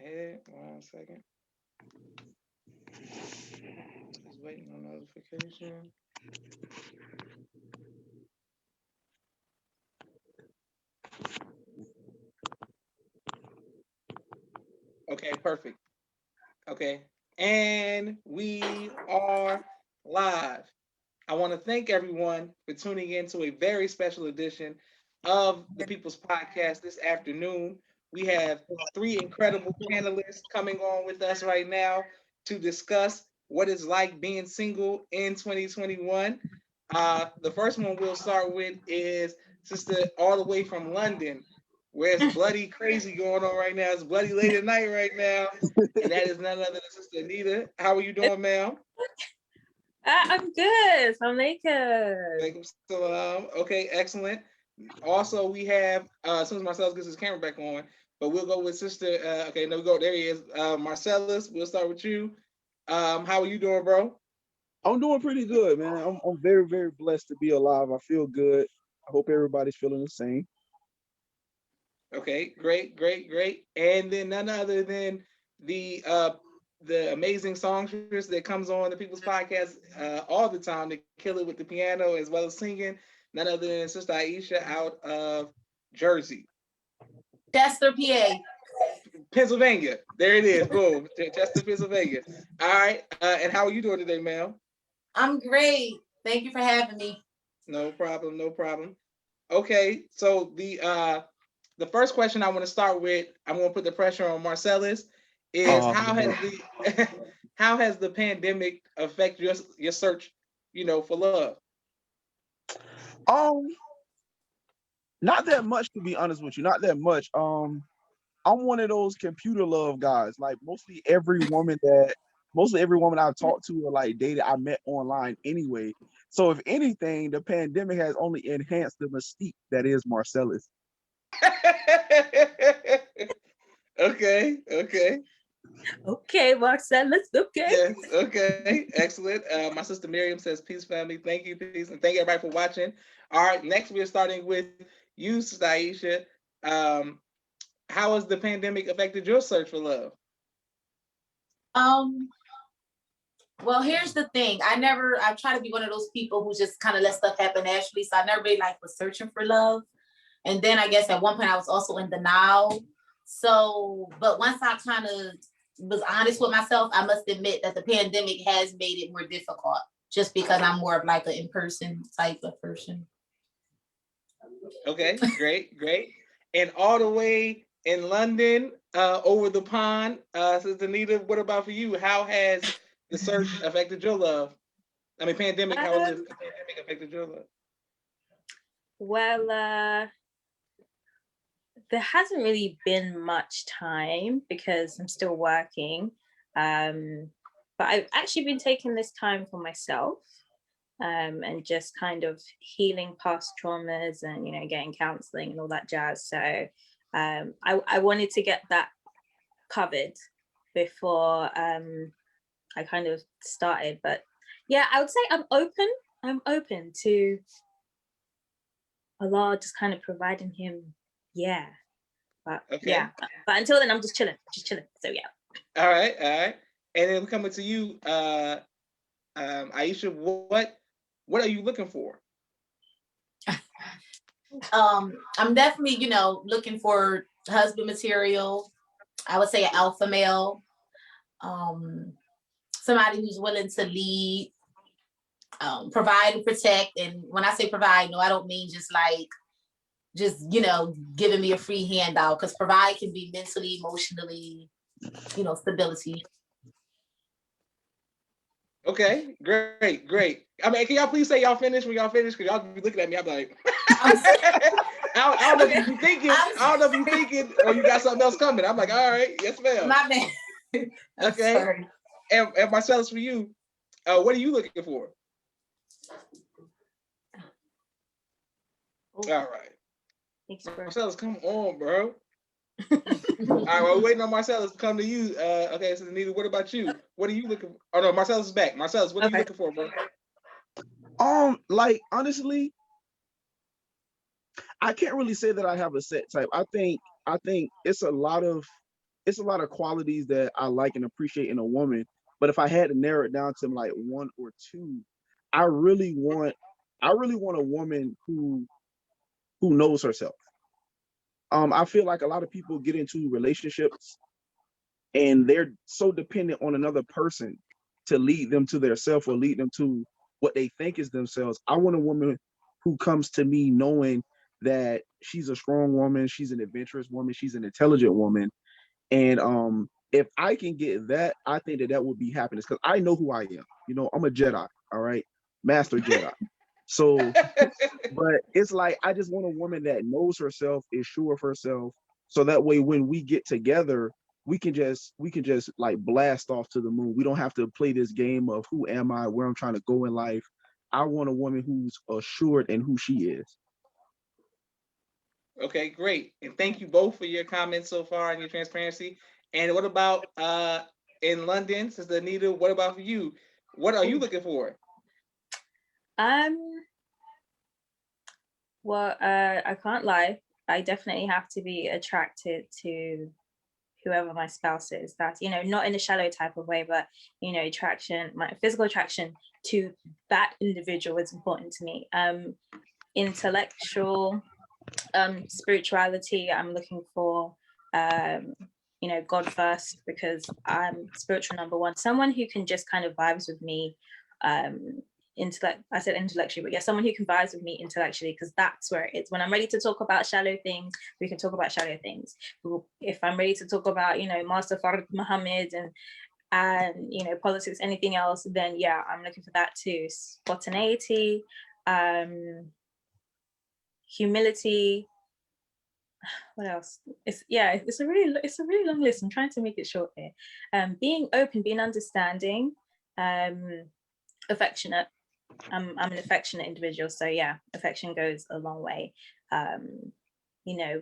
ahead. 1 second. Just waiting on notification. Okay, perfect. Okay. And we are live. I want to thank everyone for tuning in to a very special edition of the People's Podcast this afternoon. We have three incredible panelists coming on with us right now to discuss what it's like being single in 2021. The first one we'll start with is Sister all the way from London, where it's bloody crazy going on right now. It's bloody late at night right now. And that is none other than Sister Anita. How are you doing, ma'am? I'm good. I'm naked. Okay, excellent. Also, we have as soon as Marcellus gets his camera back on, but we'll go with Sister. Okay, no, we go. There he is. Marcellus, we'll start with you. How are you doing, bro? I'm doing pretty good, man. I'm very, very blessed to be alive. I feel good. I hope everybody's feeling the same. Okay, great, great, great. And then none other than the amazing songstress that comes on the People's Podcast all the time to kill it with the piano as well as singing. None other than Sister Aishah out of Jersey. Chester, PA. Pennsylvania. There it is. Boom. Chester, Pennsylvania. All right. And how are you doing today, ma'am? I'm great. Thank you for having me. No problem. No problem. Okay. So the first question I want to start with, I'm going to put the pressure on Marcellus, is how has the pandemic affected your search, for love? Um, Not that much, to be honest with you. Not that much. I'm one of those computer love guys. Like mostly every woman I've talked to or like dated, I met online anyway. So if anything, the pandemic has only enhanced the mystique that is Marcellus. Okay. Okay. Okay, Marcellus. Okay. Yes. Okay. Excellent. My sister Miriam says, "Peace, family. Thank you, peace, and thank everybody for watching." All right. Next, we're starting with you, Sister Aisha. How has the pandemic affected your search for love? Um, well, here's the thing. I try to be one of those people who just kind of let stuff happen naturally. So I never really like was searching for love. And then I guess at one point I was also in denial. So, but once I kind of was honest with myself, I must admit that the pandemic has made it more difficult just because I'm more of like an in-person type of person. Okay, great, great. And all the way in London, over the pond, Sister Anita, what about for you? How has the search affected your love? I mean, pandemic, how has the pandemic affected your love? Well, there hasn't really been much time because I'm still working. But I've actually been taking this time for myself, and just kind of healing past traumas and, getting counseling and all that jazz. So I wanted to get that covered before I kind of started. But yeah, I would say I'm open to Allah just kind of providing him, yeah. But Okay. yeah, but until then I'm just chilling. So yeah. All right, all right. And then coming to you, Aisha, what are you looking for? I'm definitely, looking for husband material. I would say an alpha male, somebody who's willing to lead, provide and protect. And when I say provide, no, I don't mean just giving me a free handout, because provide can be mentally, emotionally, stability. Okay, great, great. I mean, can y'all please say y'all finished when y'all finished? Because y'all be looking at me, I'm like, I don't know if you thinking, or you got something else coming. I'm like, all right, yes, ma'am. My bad. Okay. Sorry. And Marcellus, for you, what are you looking for? All right. Thanks, bro. Marcellus, come on, bro. All right, well, we're waiting on Marcellus to come to you. Okay, so Anita, what about you? What are you looking for? Oh no, Marcellus is back. Marcellus, what are you looking for, bro? Like honestly, I can't really say that I have a set type. I think it's a lot of it's a lot of qualities that I like and appreciate in a woman. But if I had to narrow it down to like one or two, I really want I really want a woman who knows herself. I feel like a lot of people get into relationships and they're so dependent on another person to lead them to their self or lead them to what they think is themselves. I want a woman who comes to me knowing that she's a strong woman, she's an adventurous woman, she's an intelligent woman, and if I can get that, I think that that would be happiness because I know who I am. You know, I'm a Jedi, all right, master Jedi. So but it's like I just want a woman that knows herself, is sure of herself, so that way when we get together, we can just like blast off to the moon. We don't have to play this game of who am I, where I'm trying to go in life. I want a woman who's assured in who she is. Okay, great. And thank you both for your comments so far and your transparency. And what about in London, Sister Anita, what about for you? What are you looking for? Um, well, I can't lie. I definitely have to be attracted to whoever my spouse is. That's, not in a shallow type of way, but, attraction, my physical attraction to that individual is important to me. Intellectual, spirituality, I'm looking for, God first, because I'm spiritual number one. Someone who can just kind of vibes with me, I said intellectually, but yeah, someone who can vibes with me intellectually, because that's where it's when I'm ready to talk about shallow things, we can talk about shallow things. If I'm ready to talk about, Master Farid Muhammad and politics, anything else, then yeah, I'm looking for that too. Spontaneity, humility. What else? It's a really long list. I'm trying to make it short here. Being open, being understanding, affectionate. I'm an affectionate individual, so yeah, affection goes a long way. You know,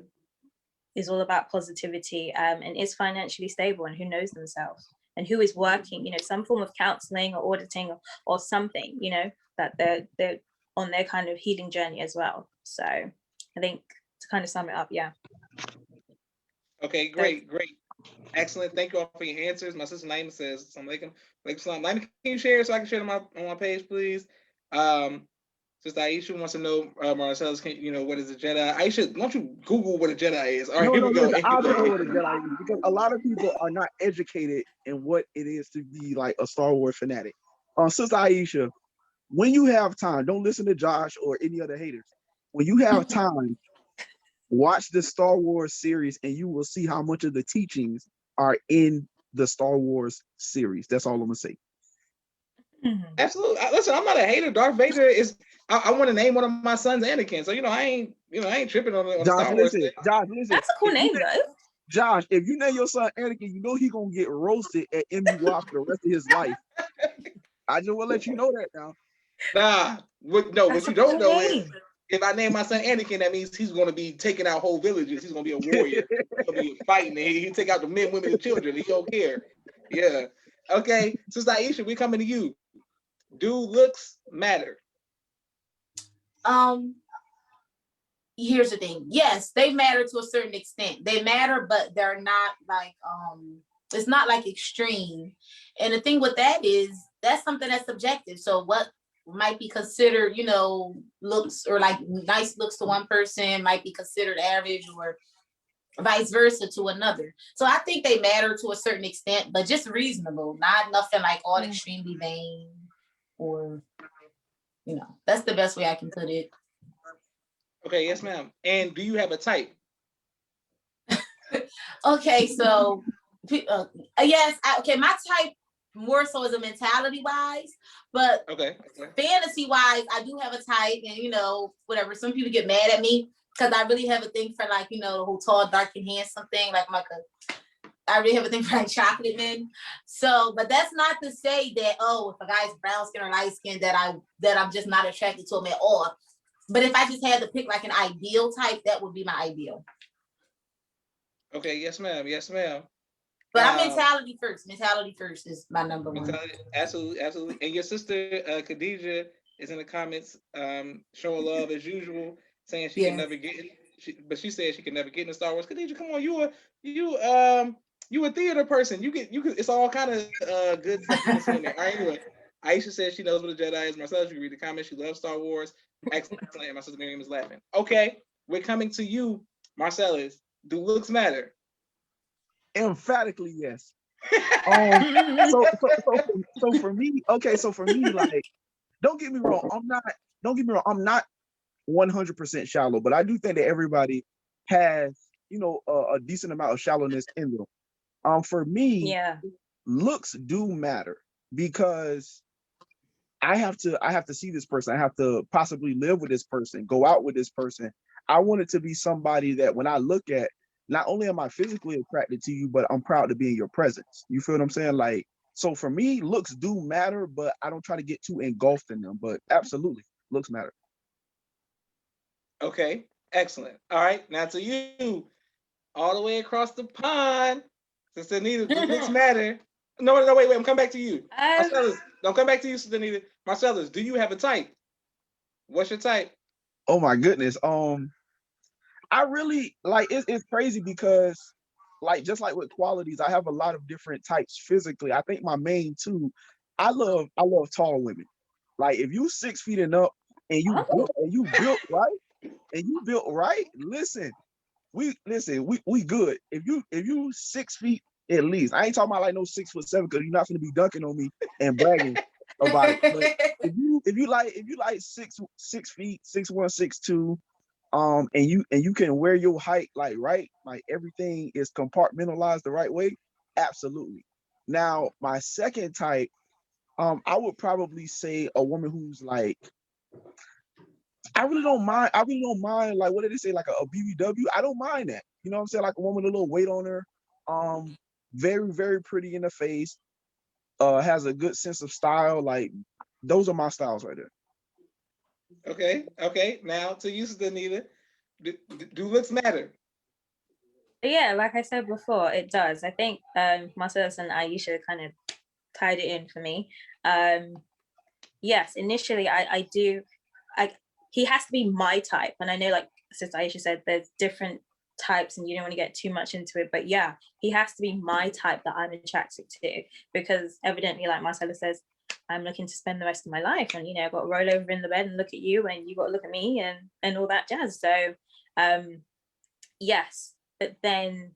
is all about positivity, and is financially stable and who knows themselves and who is working, some form of counseling or auditing or something, that they're on their kind of healing journey as well. So I think to kind of sum it up, yeah. Okay, great. Excellent. Thank you all for your answers. My sister Naima says, Assalamu alaikum. Alaikum salam. Naima, can you share so I can share them on my page, please? Sister Aisha wants to know, Marcellus, what is a Jedi? Aisha, why don't you Google what a Jedi is? All right, No, here no, we go. listen, I'll tell you what a Jedi is because a lot of people are not educated in what it is to be like a Star Wars fanatic. Sister Aisha, when you have time, don't listen to Josh or any other haters. When you have time, watch the Star Wars series and you will see how much of the teachings are in the Star Wars series. That's all I'm gonna say. Absolutely. Listen, I'm not a hater. Darth Vader is. I want to name one of my sons Anakin. So I ain't tripping on the Josh, Star Wars listen, thing. Josh, listen. That's a cool name though. Josh, if you name your son Anakin, you know he gonna get roasted at MUI for the rest of his life. I just want to let you know that now. Nah, what That's you a don't cool know is name. if I name my son Anakin, that means he's going to be taking out whole villages. He's going to be a warrior. He's going to be fighting. He'll take out the men, women, and children. He don't care. Yeah. Okay. Sister Aisha, we're coming to you. Do looks matter? Here's the thing. Yes, they matter to a certain extent. They matter, but they're not like it's not like extreme. And the thing with that is that's something that's subjective. So what might be considered, looks or like nice looks to one person might be considered average or vice versa to another. So I think they matter to a certain extent, but just reasonable, not nothing like all extremely vain or that's the best way I can put it. Okay, yes, ma'am. And do you have a type? Okay, so yes, my type more so is a mentality wise, but Okay. fantasy wise, I do have a type, and whatever. Some people get mad at me because I really have a thing for like the whole tall, dark, and handsome thing. Like I really have a thing for like chocolate men. So, but that's not to say that if a guy's brown skin or light skin that I'm just not attracted to him at all. But if I just had to pick like an ideal type, that would be my ideal. Okay, yes, ma'am. Yes, ma'am. But I'm mentality first. Mentality first is my number one. Absolutely. And your sister Khadija is in the comments showing love as usual, saying she can never get but she said she can never get into Star Wars. Khadija, come on, you You a theater person. You can. It's all kind of good stuff you can see in there. All right, anyway, Aisha says she knows what a Jedi is. Marcellus, you read the comments. She loves Star Wars. Excellent. And my sister Miriam is laughing. Okay, we're coming to you, Marcellus. Do looks matter? Emphatically yes. So for me, okay, so for me, like, don't get me wrong, I'm not 100% shallow, but I do think that everybody has, a decent amount of shallowness in them. For me, Yeah. looks do matter because I have to see this person. I have to possibly live with this person, go out with this person. I want it to be somebody that when I look at, not only am I physically attracted to you, but I'm proud to be in your presence. You feel what I'm saying? Like, so for me, looks do matter, but I don't try to get too engulfed in them. But absolutely, looks matter. Okay, excellent. All right, now to you, all the way across the pond. Sister Anita, do looks matter? No, no, wait. I'm coming back to you. Um, Marcellus, don't come back to you, Sister Anita. Marcellus, do you have a type? What's your type? Oh my goodness. I really like it's crazy because like just like with qualities, I have a lot of different types physically. I think my main two, I love tall women. Like if you 6 feet and up and oh, you built right and you built right, we good. If you 6 feet at least, I ain't talking about like no 6'7" because you're not gonna be dunking on me and bragging about it. But if you like 6 feet, 6'1", 6'2", and you can wear your height like right, like everything is compartmentalized the right way, absolutely. Now my second type, I would probably say a woman who's like, I really don't mind like what did they say, like a BBW. I don't mind that, you know what I'm saying, like a woman with a little weight on her, um very very pretty in the face, has a good sense of style. Like those are my styles right there. Okay, okay. Now to you, Sister Anita. Do looks matter? yeah, like I said before, it does. I think Marcellus and Aisha kind of tied it in for me. Yes, initially I do. I He has to be my type, and I know, like Sister Aisha said, there's different types, and you don't want to get too much into it. But yeah, he has to be my type that I'm attracted to, because evidently, like Marcella says, I'm looking to spend the rest of my life, and I've got to roll over in the bed and look at you, and you got to look at me, and all that jazz. So, yes, but then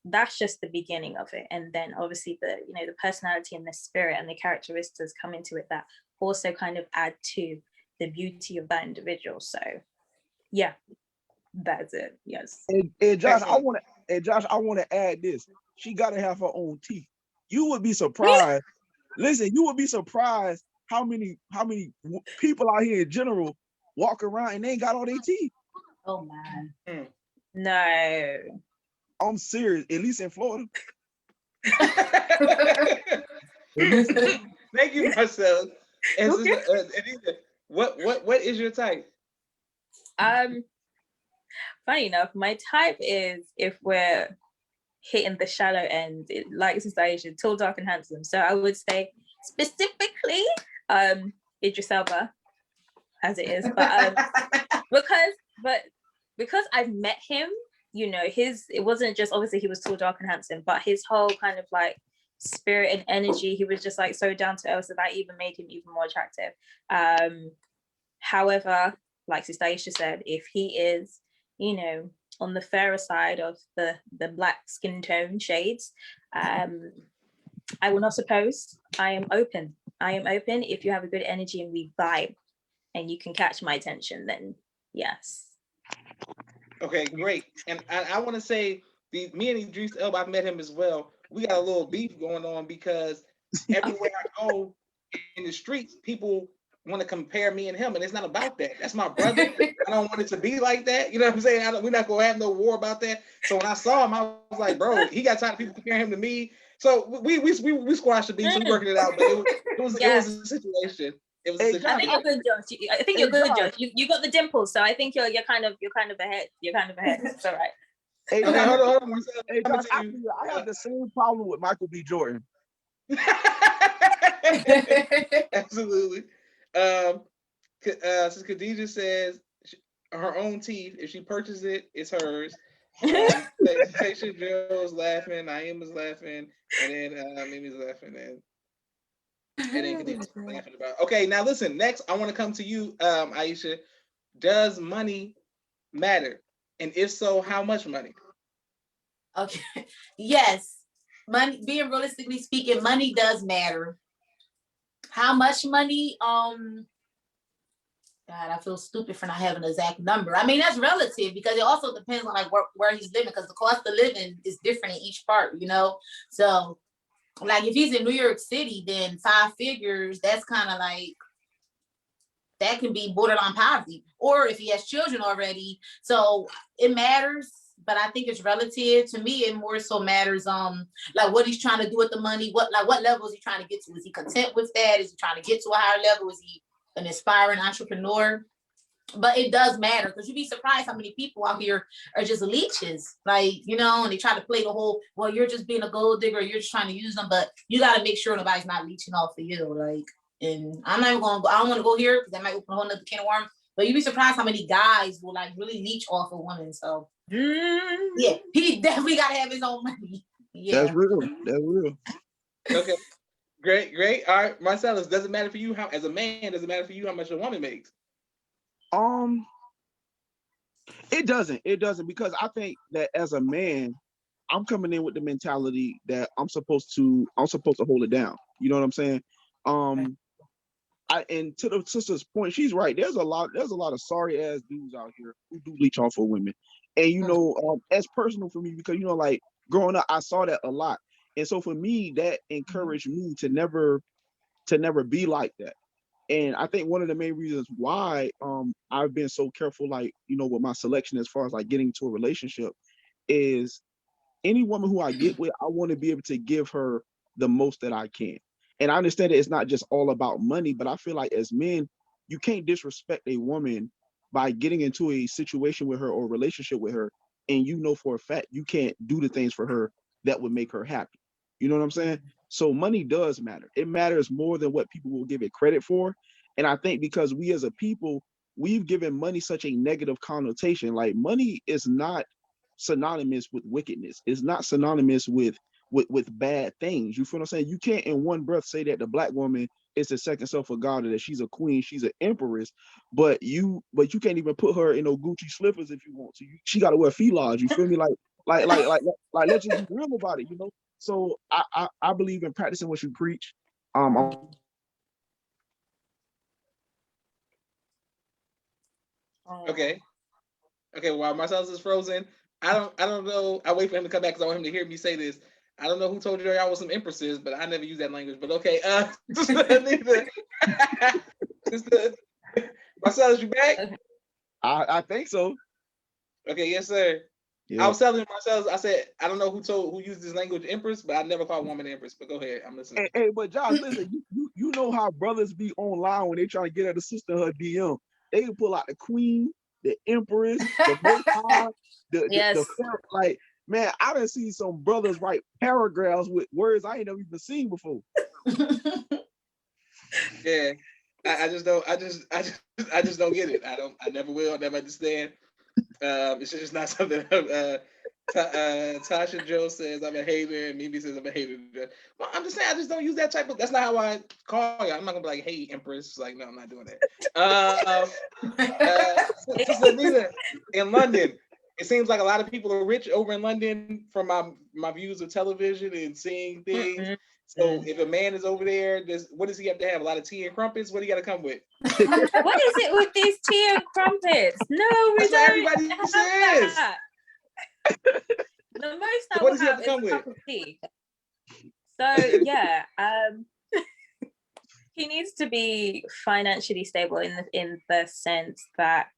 that's just the beginning of it, and then obviously the personality and the spirit and the characteristics come into it that also kind of add to the beauty of that individual. So yeah, that's it. Yes. And Josh, I Excellent. want to and Josh, I want to add this. She got to have her own teeth. You would be Really? surprised. Listen, you would be surprised how many people out here in general walk around and they ain't got all their teeth. Oh man. Hmm. No. I'm serious. At least in Florida. Thank you, Marcel. And Okay. Sister Anita, what is your type? um Funny enough, my type is, if we're hitting the shallow end, like Sister Aisha, tall, dark, and handsome. So I would say specifically Idris Elba, as it is, but because but because I've met him, it wasn't just, obviously he was tall, dark, and handsome, but his whole kind of like spirit and energy, he was just like so down to earth, so that even made him even more attractive. However, like Sister Aisha said, if he is, on the fairer side of the black skin tone shades, I will not oppose. I am open. If you have a good energy and we vibe and you can catch my attention, then yes. Okay, great. And I want to say, me and Idris Elba, I've met him as well. We got a little beef going on because everywhere I go in the streets, people want to compare me and him, and it's not about that. That's my brother. I don't want it to be like that. You know what I'm saying? We're not gonna have no war about that. So when I saw him, I was like, bro, he got tired of people comparing him to me. So we squashed the beef, so we working it out. But it was Yes. a situation. It was a Hey I Josh, think situation. you're good, Josh. I think hey you're good, Josh, Josh. You got the dimples, so I think you're kind of ahead. You're kind of ahead. It's all right. hey Okay, Josh, hold on, Marcel. hey Coming Josh, to you. I have the same problem with Michael B. Jordan. Absolutely. Since Khadijah says her own teeth, if she purchases it, it's hers. Tasha Joe's laughing, Naeem is laughing, and then Mimi's laughing, and then Khadijah's laughing about. Okay, now listen. Next, I want to come to you, Aisha. Does money matter? And if so, how much money? Okay. Yes. Money, being realistically speaking, money does matter. How much money? God, I feel stupid for not having an exact number. I mean, that's relative because it also depends on like where he's living, because the cost of living is different in each part, you know? So like if he's in New York City, then 5 figures, that's kind of like, that can be borderline poverty. Or if he has children already, so it matters, but I think it's relative. To me, it more so matters like what he's trying to do with the money, what level is he trying to get to? Is he content with that? Is he trying to get to a higher level? Is he an aspiring entrepreneur? But it does matter, because you'd be surprised how many people out here are just leeches, like, you know, and they try to play the whole, well, you're just being a gold digger, you're just trying to use them, but you got to make sure nobody's not leeching off of you. Like, and I'm not even going to go, I don't want to go here because that might open a whole nother can of worms, but you'd be surprised how many guys will like really leech off of women. So yeah, he definitely got to have his own money. Yeah, That's real. That's real. Okay, great. All right, Marcellus, does it matter for you how, as a man, does it matter for you how much a woman makes? Um, it doesn't. It doesn't, because I think that as a man, I'm coming in with the mentality that I'm supposed to hold it down. You know what I'm saying? Um, and to the sister's point, she's right. There's a lot of sorry ass dudes out here who do leech off of women, and that's personal for me, because like growing up, I saw that a lot, and so for me, that encouraged me to never be like that. And I think one of the main reasons why I've been so careful, like, with my selection as far as like getting into a relationship, is any woman who I get with, I want to be able to give her the most that I can. And I understand that it's not just all about money, but I feel like as men, you can't disrespect a woman by getting into a situation with her or a relationship with her, and for a fact you can't do the things for her that would make her happy. You know what I'm saying? So money does matter. It matters more than what people will give it credit for. And I think because we as a people, we've given money such a negative connotation. Like, money is not synonymous with wickedness. It's not synonymous with bad things. You feel what I'm saying? You can't in one breath say that the black woman is the second self of God, or that she's a queen, she's an empress, but you can't even put her in no Gucci slippers if you want to. She got to wear felines. You feel me? Like, let's just be real about it. So I believe in practicing what you preach. Okay. Okay, while Marcellus is frozen, I don't know. I wait for him to come back because I want him to hear me say this. I don't know who told you y'all was some empresses, but I never use that language. But okay, Anita, Marcellus, you back? I think so. Okay, yes, sir. Yeah. I was telling Marcellus, I said I don't know who used this language empress, but I never called woman empress. But go ahead, I'm listening. Hey, but Josh, listen, you know how brothers be online when they try to get at a sister her DM. They can pull out the queen, the empress, the most high, the like, man, I done seen some brothers write paragraphs with words I ain't never even seen before. Yeah, I just don't. I just don't get it. I never will. Never understand. It's just not something. Tasha Joe says I'm a hater, and Mimi says I'm a hater. Well, I'm just saying I just don't use that type of. That's not how I call you. I'm not gonna be like, "Hey, Empress." Like, no, I'm not doing that. Sister Anita, in London, it seems like a lot of people are rich over in London from my views of television and seeing things. So if a man is over there, what does he have to have? A lot of tea and crumpets? What do you got to come with? What is it with these tea and crumpets? No, we That's what don't everybody have says. that. The most I What will does he have have to is come a cup with? of tea. So yeah, he needs to be financially stable in the sense that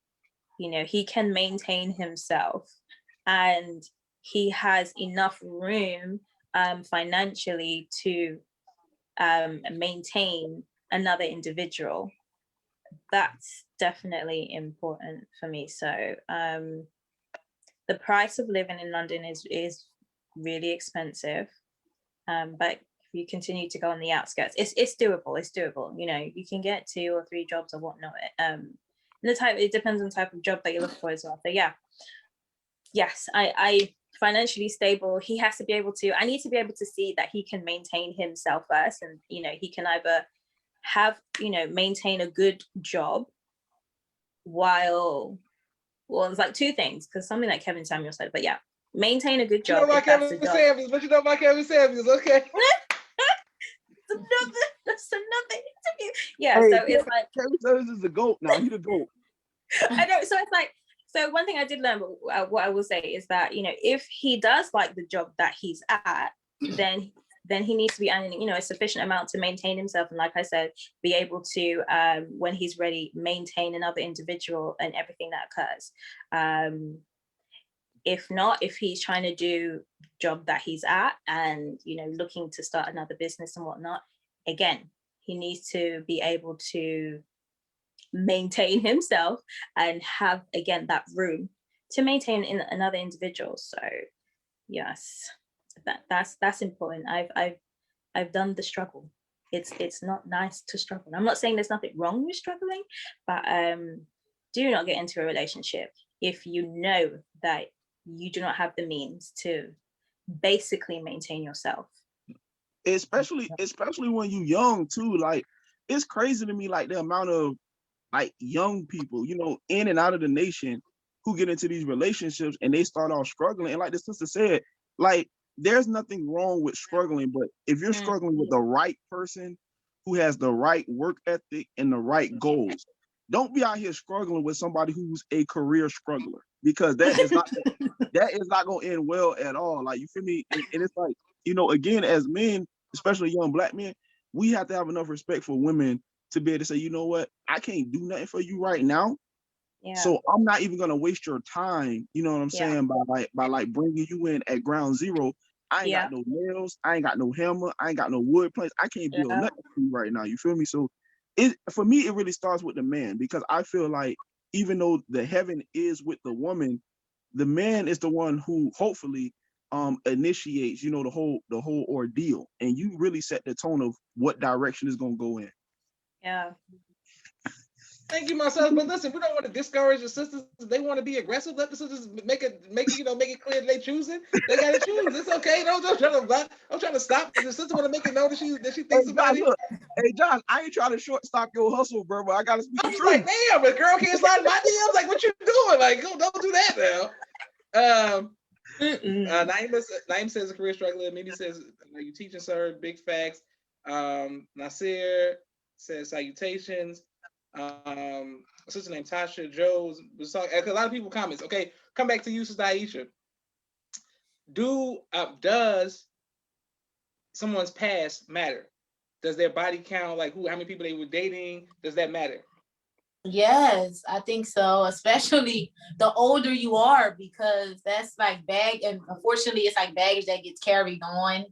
he can maintain himself, and he has enough room financially to maintain another individual. That's definitely important for me. So the price of living in London is really expensive, but if you continue to go on the outskirts, it's doable. It's doable. You can get 2 or 3 jobs or whatnot. It depends on the type of job that you look for as well. So yeah, yes, I financially stable. He has to be able to, I need to be able to see that he can maintain himself first. And, he can either have, maintain a good job while, well, it's like two things, because something like Kevin Samuel said, but yeah, maintain a good You know job about if that's Kevin the job. Samuels, but you know about Kevin Samuels, okay? That's another interview. Yeah, Hey, so it's like, Kevin Samuels is the GOAT now. He the GOAT. I know. So it's like, so one thing I did learn, what I will say is that, if he does like the job that he's at, then he needs to be earning, a sufficient amount to maintain himself. And like I said, be able to, when he's ready, maintain another individual and everything that occurs. If not, if he's trying to do job that he's at and, looking to start another business and whatnot, again, he needs to be able to maintain himself and have, again, that room to maintain in another individual. So yes, that's important. I've done the struggle. It's not nice to struggle. I'm not saying there's nothing wrong with struggling, but do not get into a relationship if you know that you do not have the means to basically maintain yourself. Especially when you young too. Like, it's crazy to me, like the amount of like young people, in and out of the nation who get into these relationships and they start off struggling. And like the sister said, like, there's nothing wrong with struggling, but if you're struggling with the right person who has the right work ethic and the right goals, don't be out here struggling with somebody who's a career struggler, because that is not going to end well at all. Like, you feel me? And it's like, again, as men, especially young Black men, we have to have enough respect for women to be able to say, you know what, I can't do nothing for you right now. Yeah. So I'm not even gonna waste your time, you know what I'm saying, by bringing you in at ground zero. I ain't got no nails, I ain't got no hammer, I ain't got no wood planks, I can't build nothing for you right now. You feel me? So for me, it really starts with the man, because I feel like even though the heaven is with the woman, the man is the one who hopefully initiates, the whole ordeal, and you really set the tone of what direction is gonna go in. Yeah. Thank you, Marcellus. But listen, we don't want to discourage the sisters. If they want to be aggressive, let the sisters make it clear that they choosing. They gotta choose. It's okay. Don't try to block. I'm trying to stop. If the sister want to make it known that she thinks about it. Hey, Josh, I ain't trying to shortstop your hustle, bro, but I gotta speak the truth. Like, damn, the girl can't slide in my DMs. Like, what you doing? Like, don't do that now. Naima says a career struggler. Mimi says, you teaching, sir. Big facts. Nasir says salutations. A sister named Tasha Joes was talking. A lot of people comments. Okay, come back to you, Sister Aisha. Does someone's past matter? Does their body count? Like how many people they were dating? Does that matter? Yes, I think so. Especially the older you are, because that's like and unfortunately, it's like baggage that gets carried on.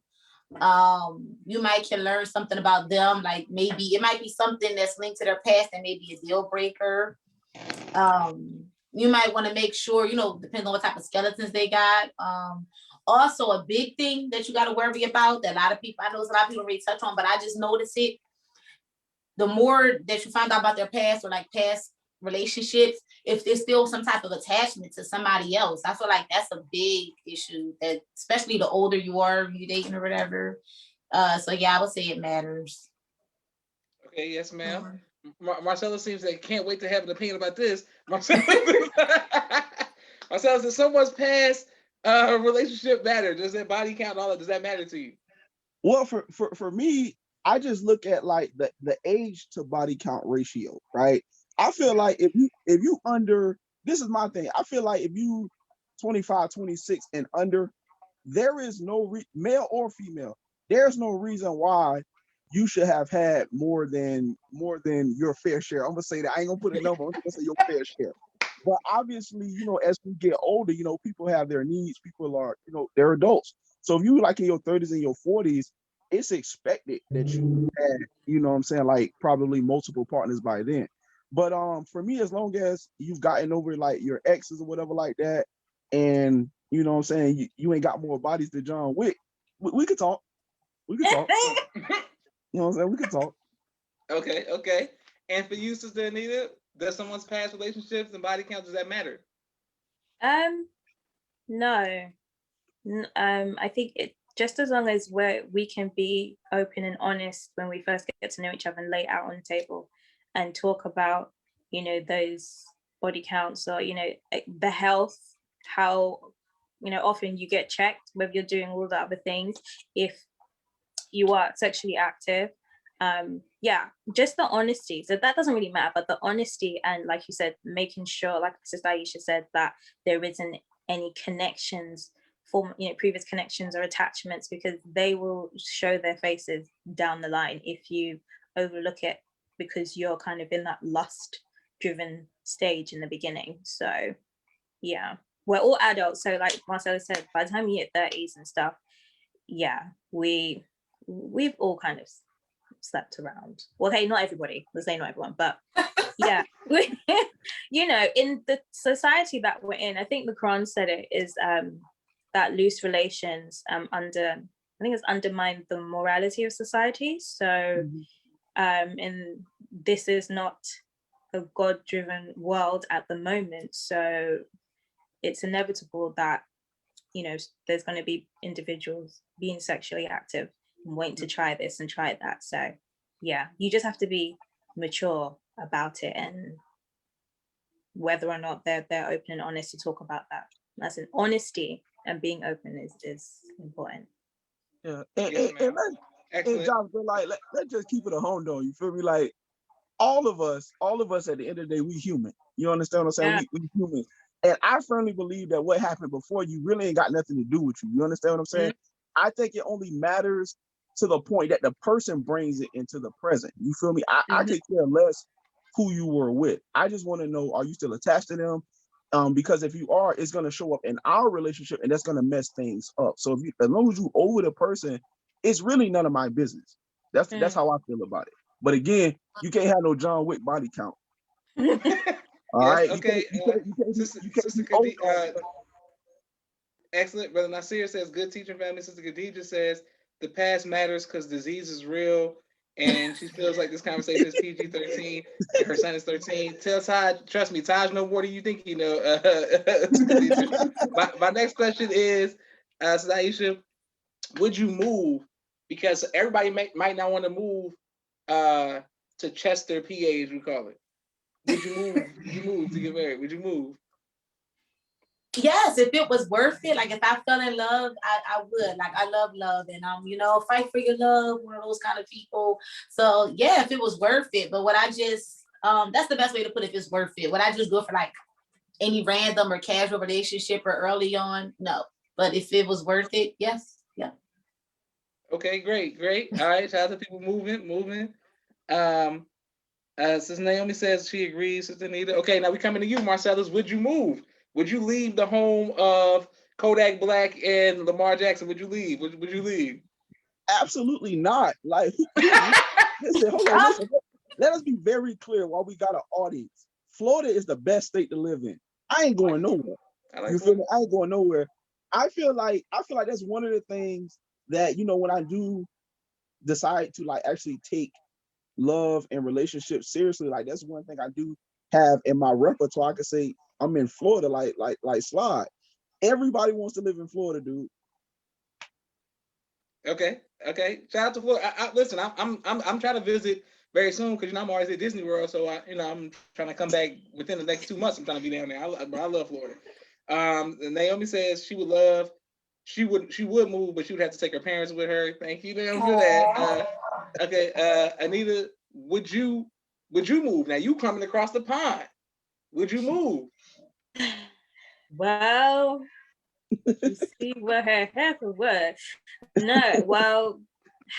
You might can learn something about them, like maybe it might be something that's linked to their past and maybe a deal breaker. You might want to make sure, depending on what type of skeletons they got. Also a big thing that you got to worry about that I know a lot of people already touch on, but I just notice it. The more that you find out about their past or like past relationships, if there's still some type of attachment to somebody else, I feel like that's a big issue, that especially the older you are, you dating or whatever. So yeah, I would say it matters. Okay, yes, ma'am. Marcellus seems like can't wait to have an opinion about this. Marcellus, does someone's past relationship matter? Does their body count? All that, does that matter to you? Well, for me, I just look at like the age to body count ratio, right? I feel like if you under, this is my thing. I feel like if you 25, 26 and under, there is no male or female, there's no reason why you should have had more than your fair share. I'm gonna say that. I ain't gonna put a number. I'm gonna say your fair share. But obviously, as we get older, people have their needs. People are, they're adults. So if you like in your 30s and your 40s, it's expected that you had, like probably multiple partners by then. But for me, as long as you've gotten over like your exes or whatever like that, and you ain't got more bodies than John Wick, we could talk. We could talk. You know what I'm saying? We could talk. Okay. And for you, Sister Anita, does someone's past relationships and body count, does that matter? No. I think it just as long as we can be open and honest when we first get to know each other and lay it out on the table and talk about, those body counts or, the health, how, often you get checked, whether you're doing all the other things, if you are sexually active. Yeah, just the honesty. So that doesn't really matter, but the honesty and, like you said, making sure, like Sister Aisha said, that there isn't any connections, previous connections or attachments, because they will show their faces down the line if you overlook it, because you're kind of in that lust driven stage in the beginning. So yeah, we're all adults. So like Marcellus said, by the time you hit 30s and stuff, yeah, we've all kind of slept around. Well, hey, not everybody. Let's say not everyone, but yeah, in the society that we're in, I think the Quran said it is that loose relations I think it's undermined the morality of society. So, and this is not a God-driven world at the moment. So it's inevitable that there's going to be individuals being sexually active and waiting to try this and try that. So yeah, you just have to be mature about it, and whether or not they're open and honest to talk about that. That's an honesty, and being open is important. Yeah, Yes, ma'am. Excellent. Josh, but like, let's just keep it a home though. You feel me? Like all of us at the end of the day, we human. You understand what I'm saying? Yeah. We human. And I firmly believe that what happened before you really ain't got nothing to do with you. You understand what I'm saying? I think it only matters to the point that the person brings it into the present. You feel me? I could care less who you were with. I just want to know, are you still attached to them? Because if you are, it's going to show up in our relationship, and that's going to mess things up. So as long as you over the person, it's really none of my business. That's how I feel about it. But again, you can't have no John Wick body count. All Yes, right. okay. Sister Excellent. Brother Nasir says, good teaching family. Sister Khadija says, the past matters because disease is real. And she feels like this conversation is PG-13 and her son is 13. Tell Taj, trust me, Taj know more than you think you know. My next question is, Aisha, would you move? Because everybody might not want to move to Chester, PA, as we call it. Would you move? Would you move to get married? Would you move? Yes, if it was worth it, like if I fell in love, I would. Like I love love, and fight for your love, one of those kind of people. So yeah, if it was worth it. But what I just that's the best way to put it, if it's worth it. Would I just go for like any random or casual relationship or early on? No. But if it was worth it, yes. Yeah. Okay, great. All right, shout out to people moving. Since Naomi says she agrees, Sister Anita. Okay, now we coming to you, Marcellus. Would you move? Would you leave the home of Kodak Black and Lamar Jackson? Would you leave? Would you leave? Absolutely not. Like, listen, hold on, listen. Let us be very clear while we got an audience. Florida is the best state to live in. I ain't going nowhere. You feel me? I ain't going nowhere. I feel like that's one of the things that, when I do decide to like actually take love and relationships seriously, like that's one thing I do have in my repertoire. I could say I'm in Florida, like Slide. Everybody wants to live in Florida, dude. Okay. Shout out to Florida. Listen, I'm trying to visit very soon because I'm always at Disney World, so I'm trying to come back within the next 2 months. I'm trying to be down there. I love Florida. Naomi says she would move, but she would have to take her parents with her. Thank you, them, for that. Okay, Anita, would you move? Now you coming across the pond. Would you move? Well, you see what had happened was no. Well,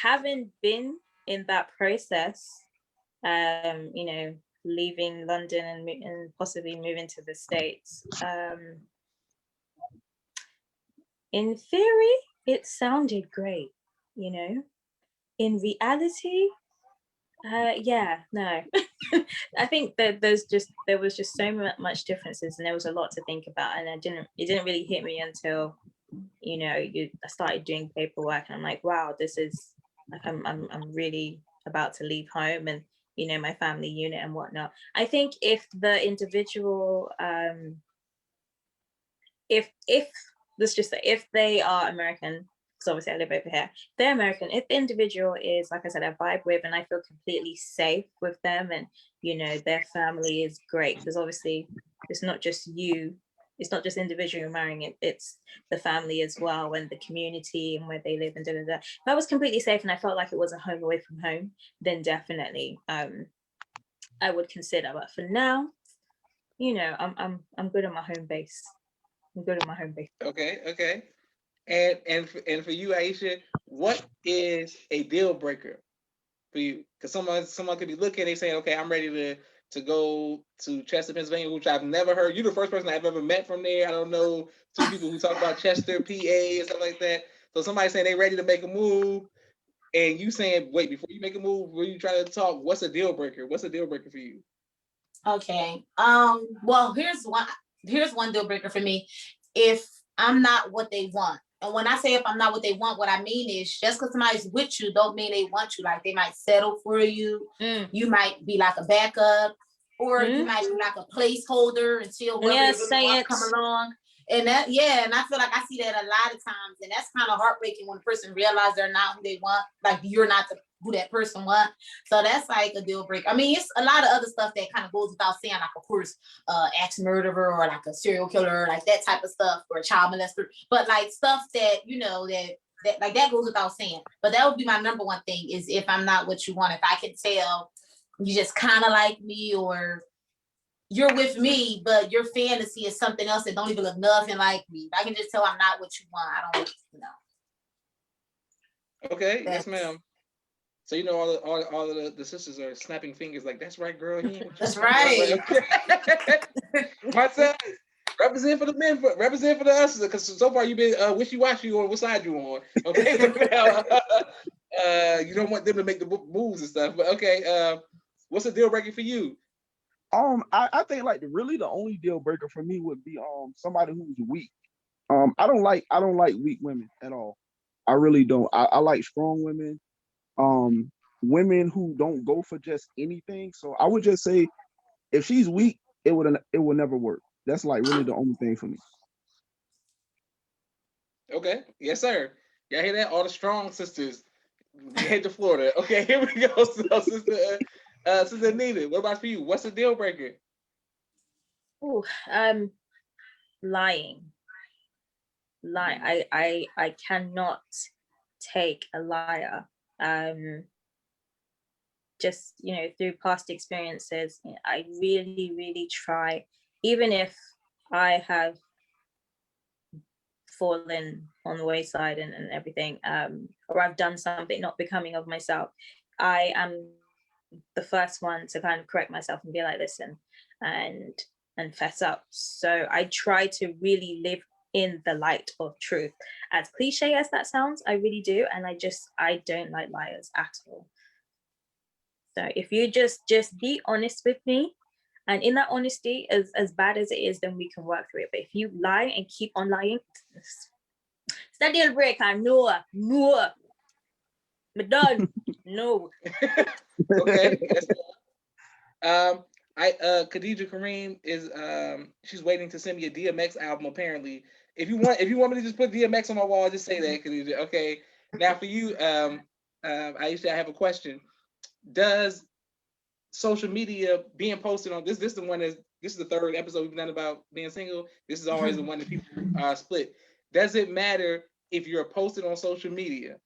having been in that process, leaving London and possibly moving to the States, in theory, it sounded great, in reality, yeah, no. I think that there was just so much differences, and there was a lot to think about, and it didn't really hit me until I started doing paperwork, and I'm like, wow, this is like I'm really about to leave home and my family unit and whatnot. I think if the individual if let's just say if they are American, because obviously I live over here, they're American. If the individual is, like I said, I vibe with and I feel completely safe with them, and their family is great, because obviously it's not just you, it's not just individual you're marrying, it's the family as well, and the community and where they live and da da da. If I was completely safe and I felt like it was a home away from home, then definitely I would consider. But for now, I'm good on my home base. I'm good on my home base. Okay, okay. And for you, Aisha, what is a deal breaker for you? Because someone could be looking, they saying, okay, I'm ready to go to Chester, Pennsylvania, which I've never heard. You're the first person I've ever met from there. I don't know too people who talk about Chester, PA, and stuff like that. So somebody saying they ready to make a move, and you saying, wait, before you make a move, when you try to talk, what's a deal breaker? What's a deal breaker for you? Okay. Well, here's one deal breaker for me. If I'm not what they want. And when I say if I'm not what they want, what I mean is just because somebody's with you don't mean they want you. Like they might settle for you. You might be like a backup, or you might be like a placeholder until whoever you really want come along. And and I feel like I see that a lot of times, and that's kind of heartbreaking when a person realizes they're not who they want, like you're not who that person want. So that's like a deal breaker. I mean, it's a lot of other stuff that kind of goes without saying, like of course, axe murderer or like a serial killer, like that type of stuff, or a child molester. But like stuff that that like that goes without saying. But that would be my number one thing, is if I'm not what you want, if I can tell you just kind of like me, or you're with me, but your fantasy is something else that don't even look nothing like me. If I can just tell I'm not what you want, I don't, Okay, yes, ma'am. So all of the sisters are snapping fingers like, that's right, girl. That's right. Marcellus, represent for the men, represent for the us, because so far you've been wishy-washy on what side you on. Okay, you don't want them to make the moves and stuff. But okay, what's a deal breaker for you? I think like really the only deal breaker for me would be somebody who's weak. I don't like weak women at all. I really don't. I like strong women. Women who don't go for just anything. So I would just say if she's weak, it would never work. That's like really the only thing for me. Okay, yes, sir. Y'all hear that? All the strong sisters head to Florida. Okay, here we go. So, sister Anita, what about for you? What's a deal breaker? Oh, lying. I cannot take a liar. Just through past experiences, I really try, even if I have fallen on the wayside and everything, or I've done something not becoming of myself, I am the first one to kind of correct myself and be like, listen, and fess up. So I try to really live in the light of truth, as cliche as that sounds. I really do. And I don't like liars at all. So if you just be honest with me, and in that honesty, as bad as it is, then we can work through it. But if you lie and keep on lying, it's that deal breaker. No, I'm done. No. Okay. Khadija Kareem is she's waiting to send me a DMX album apparently. If you want me to just put DMX on my wall, just say that, Khadija. Okay. Now for you, Aisha, I have a question. Does social media being posted on this is the third episode we've done about being single. This is always the one that people split. Does it matter if you're posted on social media,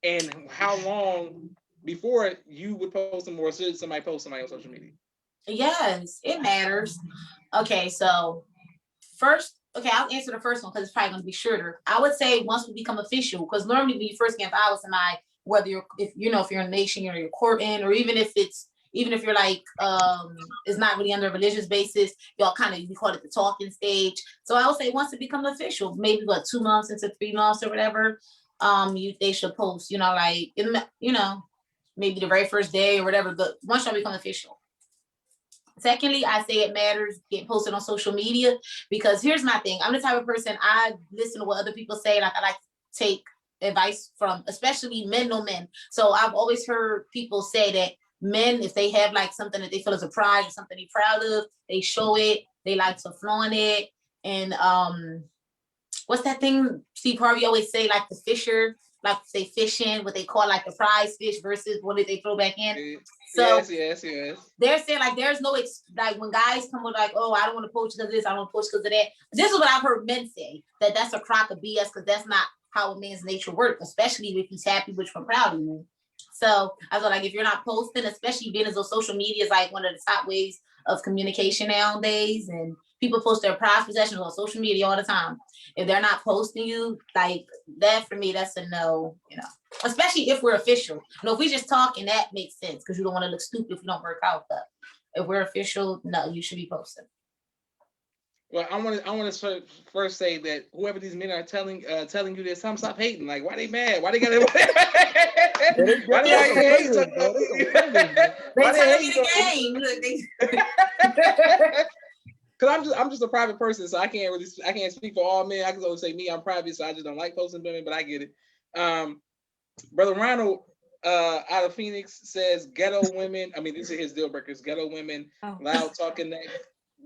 and how long before you would post them, or should somebody post somebody on social media? Yes, it matters. Okay, so first, I'll answer the first one because it's probably going to be shorter. I would say once we become official, because normally when you first get involved with somebody, whether if you're in a nation or you're courting, or even if you're like it's not really under a religious basis, y'all kind of, we call it the talking stage. So I would say once it becomes official, maybe 2 months into 3 months or whatever, they should post, like maybe the very first day or whatever, but once y'all become official. Secondly, I say it matters getting posted on social media, because here's my thing. I'm the type of person, I listen to what other people say. Like I like to take advice from, especially men know men. So I've always heard people say that men, if they have like something that they feel is a pride or something they're proud of, they show it, they like to flaunt it. And what's that thing Steve Harvey always say, like the fisher, like say fishing, what they call like the prize fish versus what did they throw back in. So yes. they're saying like there's no like when guys come with like, oh, I don't want to poach because of this, I don't want to poach because of that. This is what I've heard men say, that that's a crock of BS because that's not how a man's nature works, especially if he's happy with you and proud of you. So I was like, if you're not posting, especially being as though social media is like one of the top ways of communication nowadays, and people post their prized possessions on social media all the time. If they're not posting you, like that, for me, that's a no, you know, especially if we're official. You know, if we just talking, that makes sense because you don't want to look stupid if you don't work out. But if we're official, no, you should be posting. Well, I want to first say that whoever these men are telling you this, stop hating. Like, why they mad? Why they got it? Why they out here hating? Why they hating? Because I'm just a private person, so I can't speak for all men. I can only say me. I'm private, so I just don't like posting women, but I get it. Brother Ronald out of Phoenix says ghetto women. I mean, these are his deal breakers. Ghetto women, loud talking, neck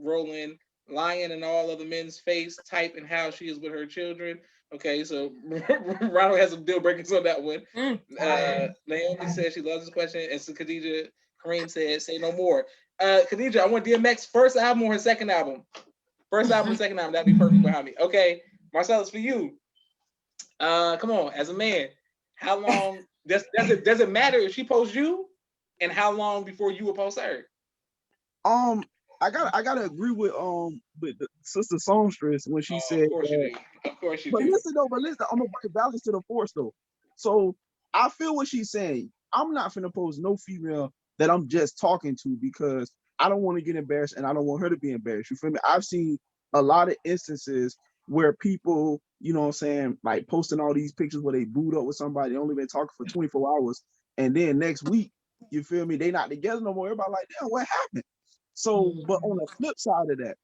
rolling, lying in all other men's face, type and how she is with her children. Okay, so Ronald has some deal breakers on that one. Naomi says she loves this question, and so Khadija Kareem said, "Say no more." Khadija, I want DMX first album or his second album? First album, second album. That'd be perfect behind me. Okay, Marcellus, for you. Come on, as a man, how long does it matter if she posts you, and how long before you will post her? I gotta agree with the sister songstress when she said. Of course you do. Listen, I'm gonna bring balance to the force though. So I feel what she's saying. I'm not finna post no female that I'm just talking to because I don't want to get embarrassed and I don't want her to be embarrassed. You feel me? I've seen a lot of instances where people, you know what I'm saying, like posting all these pictures where they booed up with somebody, they only been talking for 24 hours, and then next week, you feel me, they not together no more. Everybody like, damn, what happened? So, but on the flip side of that,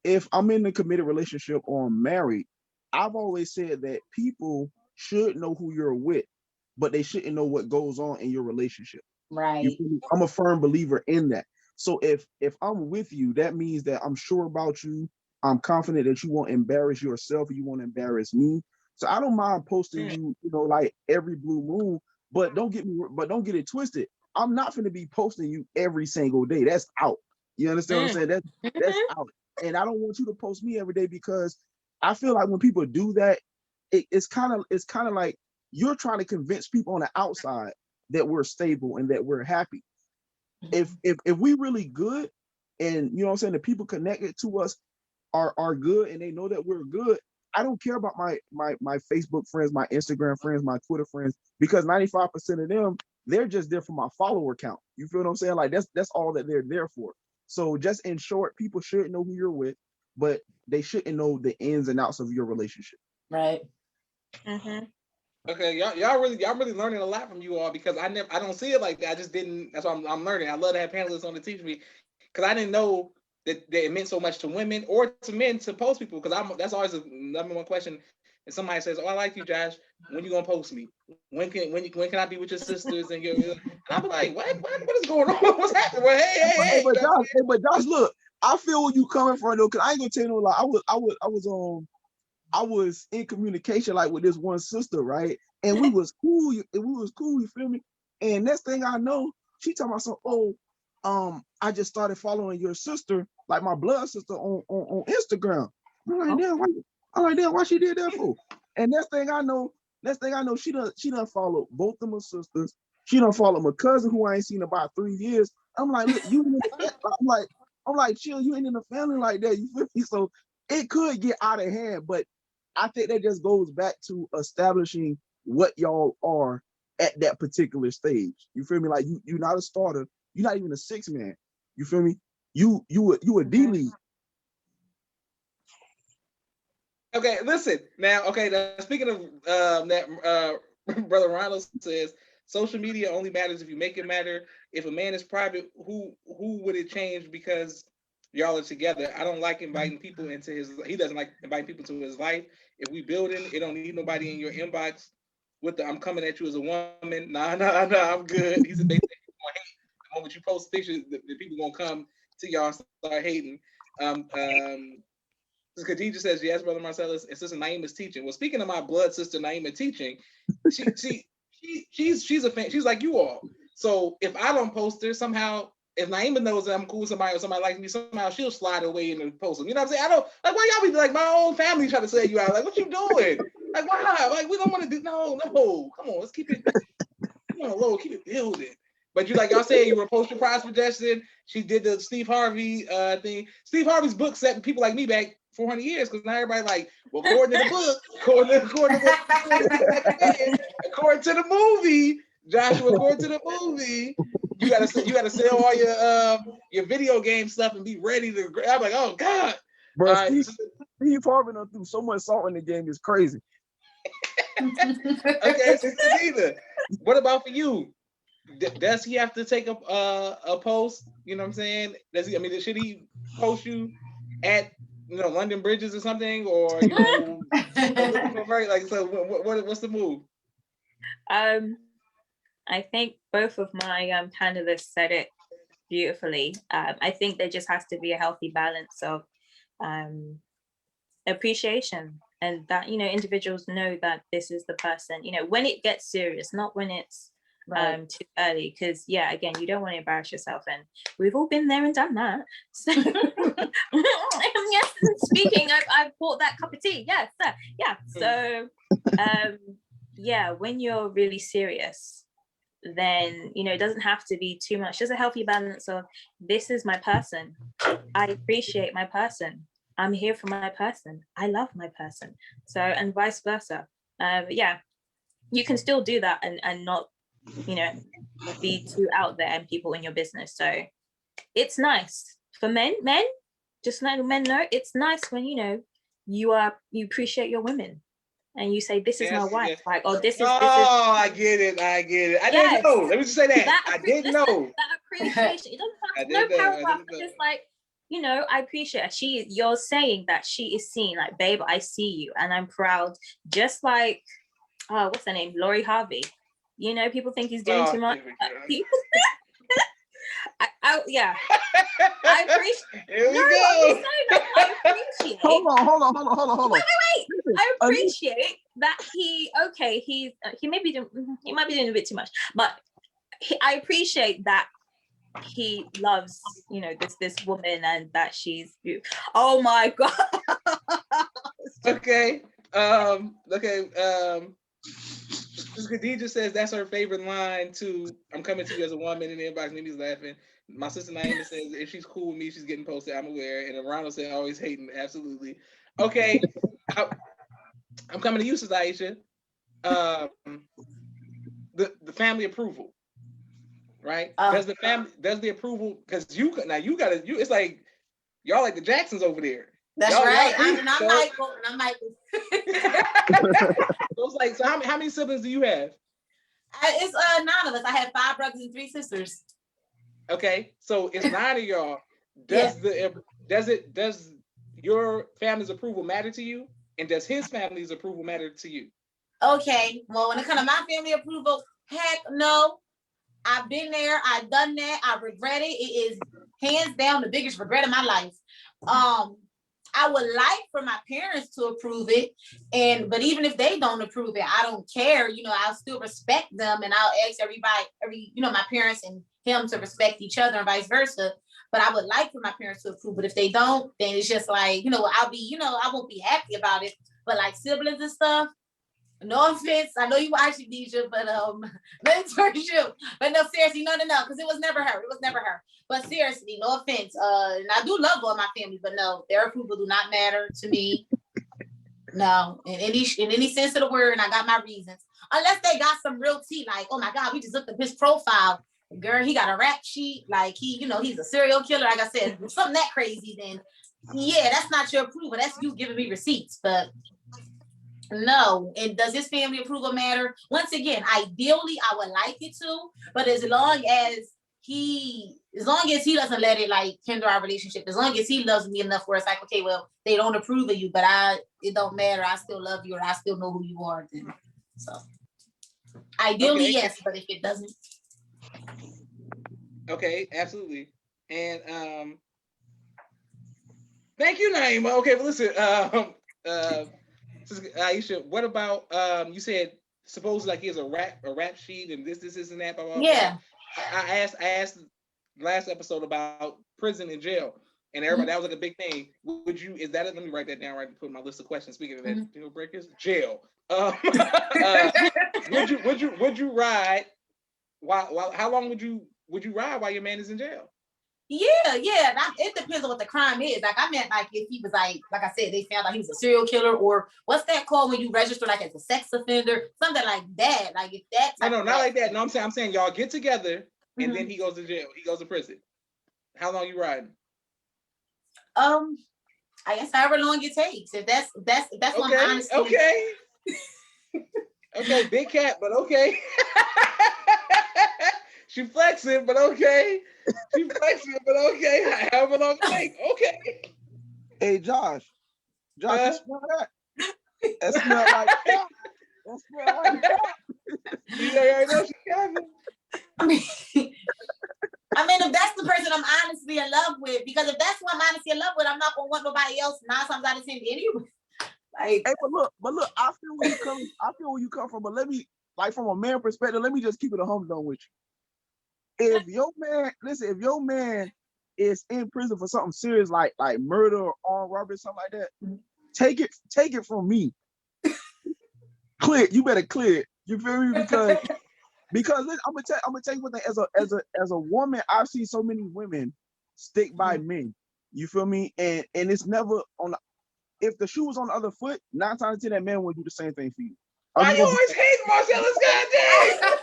if I'm in a committed relationship or I'm married, I've always said that people should know who you're with, but they shouldn't know what goes on in your relationship. Right. You feel me? I'm a firm believer in that. So if I'm with you, that means that I'm sure about you. I'm confident that you won't embarrass yourself, or you won't embarrass me. So I don't mind posting you, you know, like every blue moon. But don't get it twisted. I'm not going to be posting you every single day. That's out. You understand what I'm saying? That's out. And I don't want you to post me every day because I feel like when people do that, it's kind of like you're trying to convince people on the outside that we're stable and that we're happy. If we really good, and you know what I'm saying, the people connected to us are good and they know that we're good, I don't care about my Facebook friends, my Instagram friends, my Twitter friends, because 95% of them, they're just there for my follower count. You feel what I'm saying? Like that's all that they're there for. So just in short, people should know who you're with, but they shouldn't know the ins and outs of your relationship. Right. Okay, y'all really learning a lot from you all, because I don't see it like that. I just didn't. That's why I'm learning. I love to have panelists on to teach me, because I didn't know that it meant so much to women or to men to post people. Because that's always the number one question. And somebody says, "Oh, I like you, Josh. When you gonna post me? When can I be with your sisters and your?" And I'm like, "What is going on? What's happening?" Well, hey. But Josh, look, I feel where you coming from though, because I ain't gonna tell you no lie. I was in communication like with this one sister, right? And we was cool. You feel me? And next thing I know, she talking about some, I just started following your sister, like my blood sister on Instagram. I'm like, damn, why she did that for? And next thing I know, she done followed both of my sisters. She done followed my cousin who I ain't seen about 3 years. I'm like, look, I'm like, chill, you ain't in the family like that. You feel me? So it could get out of hand, but I think that just goes back to establishing what y'all are at that particular stage. You feel me? Like you're not a starter. You're not even a 6-man. You feel me? You a D-League. Okay, listen now. Okay, now, speaking of that, Brother Ronald says social media only matters if you make it matter. If a man is private, who would it change because y'all are together? I don't like inviting people into his. He doesn't like inviting people to his life. If we building, it don't need nobody in your inbox with the "I'm coming at you as a woman." Nah, I'm good. He said basically the moment you post pictures, the people gonna come to y'all and start hating. Khadija says, yes, brother Marcellus, and sister Naima is teaching. Well, speaking of my blood sister Naima teaching, she's a fan. She's like you all. So if I don't post her, somehow, if Naima knows that I'm cool with somebody or somebody likes me, somehow she'll slide away and post them. You know what I'm saying? I don't like why y'all be like my own family trying to say you out. Like, what you doing? Like, why? Like, we don't want to do no. Come on, let's keep it low, keep it building. But you like y'all said you were a poster prize suggestion. She did the Steve Harvey thing. Steve Harvey's book set people like me back 400 years because now everybody like, well, according to the book, according to the movie, Joshua, according to the movie, you gotta sell all your video game stuff and be ready to. I'm like, oh God, bro. Steve Harvey done threw so much salt in the game, it's crazy. Okay, Anita, what about for you? Does he have to take a post? You know what I'm saying? Should he post you at London Bridges or something, or looking for like? So what's the move? I think both of my panelists said it beautifully. I think there just has to be a healthy balance of appreciation, and that individuals know that this is the person. When it gets serious, not when it's too early, because again, you don't want to embarrass yourself, and we've all been there and done that. So yes, speaking, I've bought that cup of tea. Yes, yeah. So when you're really serious, then it doesn't have to be too much. There's a healthy balance of, this is my person, I appreciate my person, I'm here for my person, I love my person. So, and vice versa. You can still do that and not be too out there and people in your business. So it's nice for men, just let men know, it's nice when you appreciate your women and you say, this is my wife. Yes. Like, this is I get it. I didn't know. Let me just say that. I didn't know. That appreciation. It doesn't have no paragraph, just like, I appreciate her. You're saying that she is seen, like, babe, I see you and I'm proud. Just like, what's her name? Lori Harvey. People think he's doing too much. I appreciate. Here we go. I appreciate. Hold on. Wait. I appreciate that he might be doing a bit too much, but I appreciate that he loves this woman and that she's beautiful. Oh my God. Okay. Khadija says that's her favorite line too. I'm coming to you as a woman, and everybody's Mimi's laughing. My sister Naima says if she's cool with me, she's getting posted. I'm aware. And Ronald said always hating. Absolutely. Okay. I'm coming to you, Sister Aisha. The family approval, right? Does the approval, because it's like y'all like the Jacksons over there. That's right. I'm Michael. So it's like, so how many siblings do you have? It's 9 of us. I have 5 brothers and 3 sisters. Okay, so it's 9 of y'all. Does your family's approval matter to you? And does his family's approval matter to you? Okay, well, when it comes to my family approval, heck no. I've been there, I've done that, I regret it. It is hands down the biggest regret of my life. I would like for my parents to approve it, but even if they don't approve it, I don't care. I'll still respect them, and I'll ask my parents and him to respect each other and vice versa. But I would like for my parents to approve it. If they don't, then it's just like, I'll be, I won't be happy about it. But like siblings and stuff, no offense, I know you watch Deja, but mentorship. But no, seriously, no, because it was never her. But seriously, no offense. And I do love all my family, but no, their approval do not matter to me. No, in any sense of the word, and I got my reasons. Unless they got some real tea, like, oh my God, we just looked at his profile. Girl, he got a rap sheet, like he's a serial killer. Like I said, something that crazy, then that's not your approval. That's you giving me receipts, but no. And does his family approval matter? Once again, ideally, I would like it to, but as long as he doesn't let it like hinder our relationship, as long as he loves me enough where it's like, okay, well, they don't approve of you, but it don't matter. I still love you, or I still know who you are. Then. So ideally, yes, but if it doesn't. Okay, absolutely. And Thank you, Naima. Okay, but listen, Aisha, what about you said suppose like he has a rap sheet and this and that, blah blah blah. Yeah. I asked last episode about prison and jail, and everybody Mhm. that was like a big thing. Would you is that let me write that down right to put in my list of questions. Speaking of Mhm. that, deal breakers, jail. Uh, would you ride? While how long would you ride while your man is in jail? Yeah. It depends on what the crime is. Like I meant, like if he was like I said, they found out he was a serial killer, or what's that called when you register like as a sex offender, something like that. Like if that No, type no, of not rap. like that. No, I'm saying y'all get together and then Mhm. he goes to jail. He goes to prison. How long you riding? Um, I guess however long it takes. If that's what I'm Okay, honestly. okay, okay. Big cat, but okay. She flexing, but okay. She flexing, but okay. However long it take. Okay. Hey, Josh, you Uh, smell that? That smell like cat. That smell like cat. you already know she coming. I mean, if that's the person I'm honestly in love with, because if that's who I'm honestly in love with, I'm not gonna want nobody else 9 times out of 10 anyway. Like, Hey, but look, I feel where you come. I feel where you come from. But let me, like, from a man perspective, let me just keep it a humble with you. If your man is in prison for something serious like murder or armed robbery, something like that, take it from me. Clear. You better clear it. You feel me? Because I'm gonna tell you one thing. As a woman, I've seen so many women stick by men. You feel me? And it's never on. If the shoe was on the other foot, 9 times out of 10, that man would do the same thing for you. I'm Why just you gonna be always hate Marcellus? Goddamn.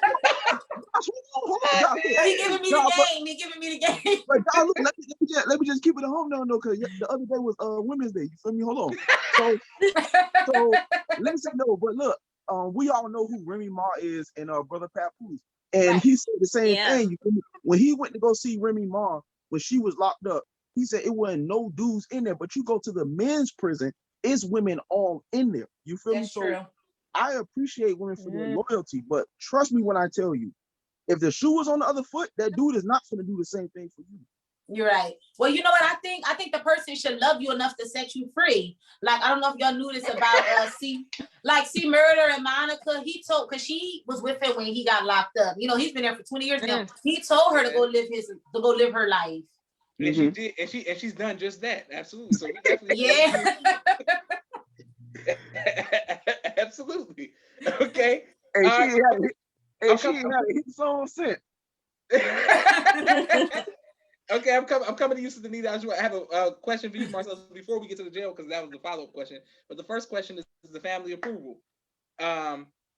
hold on, Josh, he giving me the Josh, game. He giving me the game. but Josh, look, let me just keep it at home now, though, because the other day was Women's Day. You feel me? Hold on. So let me say no, but look, we all know who Remy Ma is and brother Papoose, and Right. he said the same Yeah. thing. You feel me? When he went to go see Remy Ma when she was locked up, he said it wasn't no dudes in there, but you go to the men's prison, it's women all in there. You feel me? That's So true. I appreciate women for their Mm. loyalty, but trust me when I tell you, if the shoe was on the other foot, that dude is not going to do the same thing for you. You're right. Well, you know what I think? I think the person should love you enough to set you free. Like, I don't know if y'all knew this about C Murder and Monica. He told, because she was with him when he got locked up. You know, he's been there for 20 years now. He told her to go live her life. And she did, and she's done just that. Absolutely. So we definitely absolutely. Okay. Hey, All she right. ain't had it. Hey, I'm she ain't had a hit song since. Okay, I'm coming to you, Sister Anita. I have a question for you, Marcellus, before we get to the jail, because that was the follow-up question. But the first question is the family approval.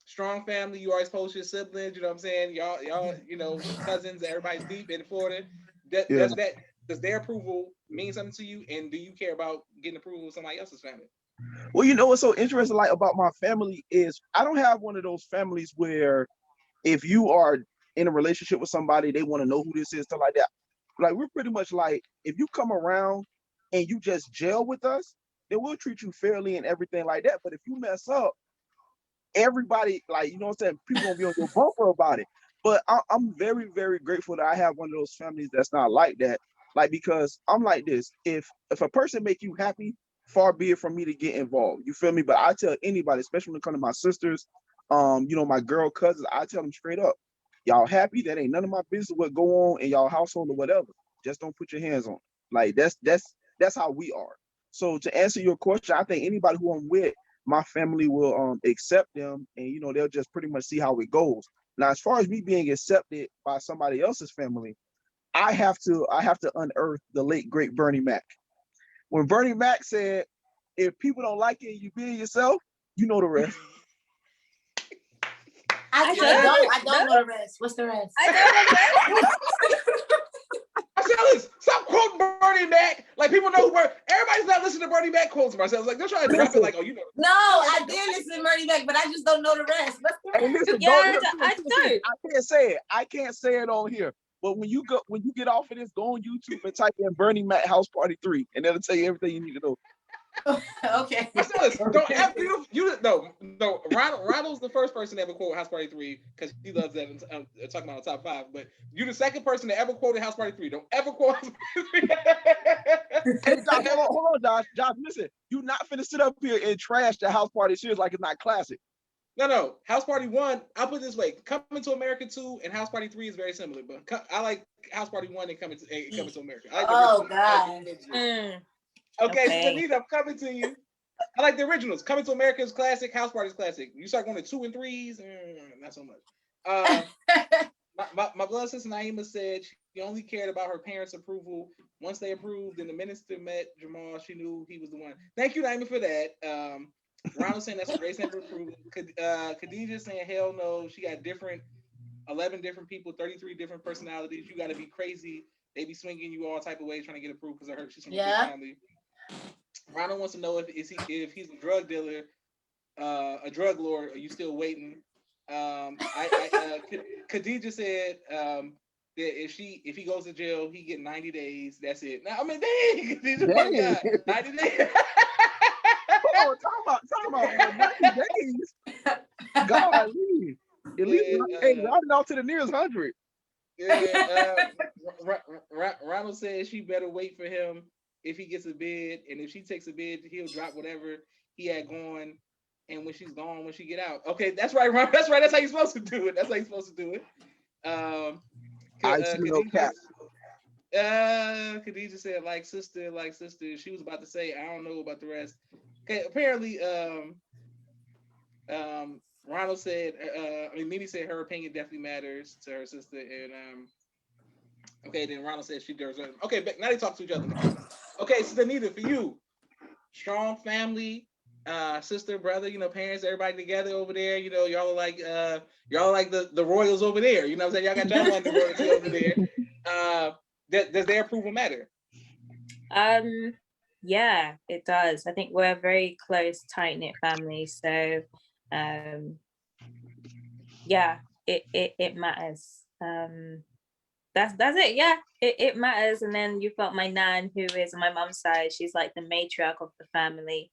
Strong family. You always post your siblings. You know what I'm saying? Y'all, cousins. Everybody's deep in Florida. Yeah. Does their approval mean something to you? And do you care about getting approval of somebody else's family? Well, you know what's so interesting, like about my family is I don't have one of those families where if you are in a relationship with somebody, they want to know who this is, stuff like that. Like we're pretty much like if you come around and you just gel with us, then we'll treat you fairly and everything like that. But if you mess up, everybody, like, you know what I'm saying, people gonna be on your bumper about it. But I'm very, very grateful that I have one of those families that's not like that. Like, because I'm like this, if a person make you happy, far be it from me to get involved. You feel me? But I tell anybody, especially when it comes to my sisters, my girl cousins, I tell them straight up, y'all happy? That ain't none of my business what go on in y'all household or whatever. Just don't put your hands on it. Like that's how we are. So to answer your question, I think anybody who I'm with, my family will accept them, and they'll just pretty much see how it goes. Now, as far as me being accepted by somebody else's family, I have to unearth the late great Bernie Mac. When Bernie Mac said, "If people don't like it, you being yourself," you know the rest. I don't know the rest. What's the rest? I don't know. Marcellus, stop quoting Bernie Mac. Like people know everybody's not listening to Bernie Mac quotes, Marcellus. Like they're trying to drop it like, oh, you know. No, I did listen to Bernie Mac, but I just don't know the rest. What's the rest? Hey, listen, Yeah, don't, I don't. I can't say it. I can't say it on here. But when you get off of this, go on YouTube and type in Bernie Mac House Party 3, and it'll tell you everything you need to know. Okay. Marcellus, don't ever you no. Ronald's the first person to ever quote House Party 3 because he loves that. Talking about the top 5, but you the second person to ever quoted House Party 3. Don't ever quote House Party 3. Hey, Josh, hold on, Josh. Josh, listen, you not finna sit up here and trash the House Party series like it's not classic. No. House Party 1, I'll put it this way. Coming to America 2 and House Party 3 is very similar, but I like House Party 1 and Coming to America. I like Oh the God. originals. Okay, so Anita, I'm coming to you. I like the originals. Coming to America is classic. House Party is classic. You start going to 2 and 3s, not so much. My blood sister Naima said she only cared about her parents' approval. Once they approved and the minister met Jamal, she knew he was the one. Thank you, Naima, for that. Ronald saying that's a great stamp of approval. Khadijah saying hell no. She got 11 different people, 33 different personalities. You got to be crazy. They be swinging you all type of ways trying to get approved because I heard she's from a big family. Ronald wants to know if he's a drug dealer, a drug lord. Are you still waiting? Khadijah said that if he goes to jail, he get 90 days. That's it. Now, I mean, dang, Khadijah, my God, 90 days. Oh, talk about 90 days. God, at least round it out to the nearest 100. Ronald says she better wait for him if he gets a bid, and if she takes a bid, he'll drop whatever he had going. And when she's gone, when she get out, okay, that's right, Ron. That's right. That's how you're supposed to do it. Khadijah said, like sister. She was about to say, I don't know about the rest. Okay, apparently, Ronald said, Mimi said her opinion definitely matters to her sister, and okay, then Ronald said she deserves it. Okay, but now they talk to each other. Okay, so Anita, for you, strong family, sister, brother, parents, everybody together over there. Y'all are like the royals over there. You know what I'm saying? Y'all got y'all the royalty over there. Does their approval matter? Yeah, it does. I think we're a very close, tight-knit family. So yeah, it matters. That's it. Yeah, it matters. And then you've got my nan, who is on my mum's side. She's like the matriarch of the family,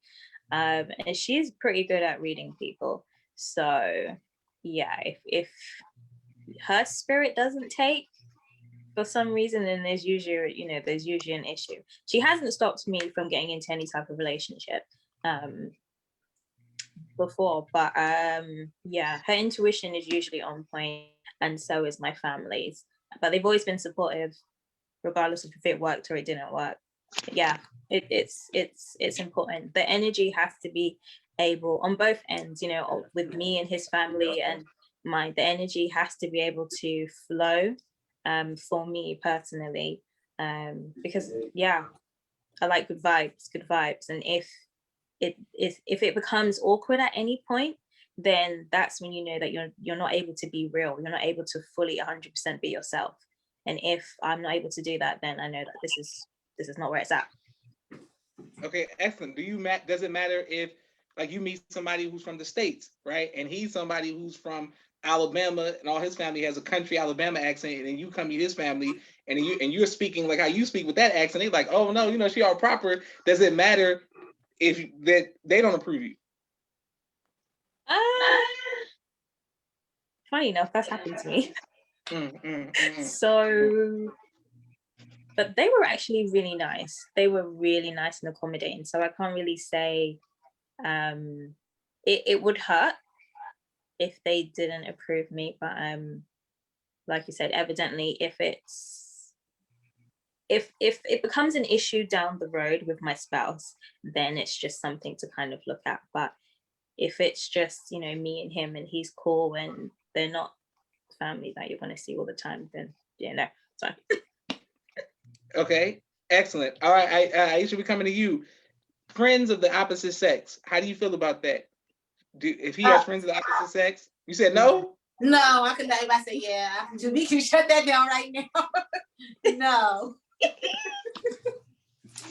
and she's pretty good at reading people. So yeah, if her spirit doesn't take for some reason, then there's usually an issue. She hasn't stopped me from getting into any type of relationship before, but yeah, her intuition is usually on point, and so is my family's. But they've always been supportive, regardless of if it worked or it didn't work. Yeah, it's important. The energy has to be able on both ends, with me and his family and the energy has to be able to flow for me personally, because yeah, I like good vibes, and if it becomes awkward at any point, then that's when you know that you're not able to be real. You're not able to fully 100% be yourself. And if I'm not able to do that, then I know that this is not where it's at. Okay, excellent. Does it matter if like you meet somebody who's from the States, right? And he's somebody who's from Alabama and all his family has a country Alabama accent, and then you come meet his family and you're speaking like how you speak with that accent, they're like, oh no, she all proper. Does it matter if that they don't approve you? Funny enough, that's happened to me. So, but they were actually really nice. They were really nice and accommodating. So I can't really say it would hurt if they didn't approve me. But like you said, evidently if it becomes an issue down the road with my spouse, then it's just something to kind of look at. But if it's just, me and him and he's cool and they're not family that you're going to see all the time, then, it's fine. Okay, excellent. All right, Aishah, we're coming to you. Friends of the opposite sex. How do you feel about that? If he has friends of the opposite sex? You said no? No, I could let everybody say yeah. We can shut that down right now. No.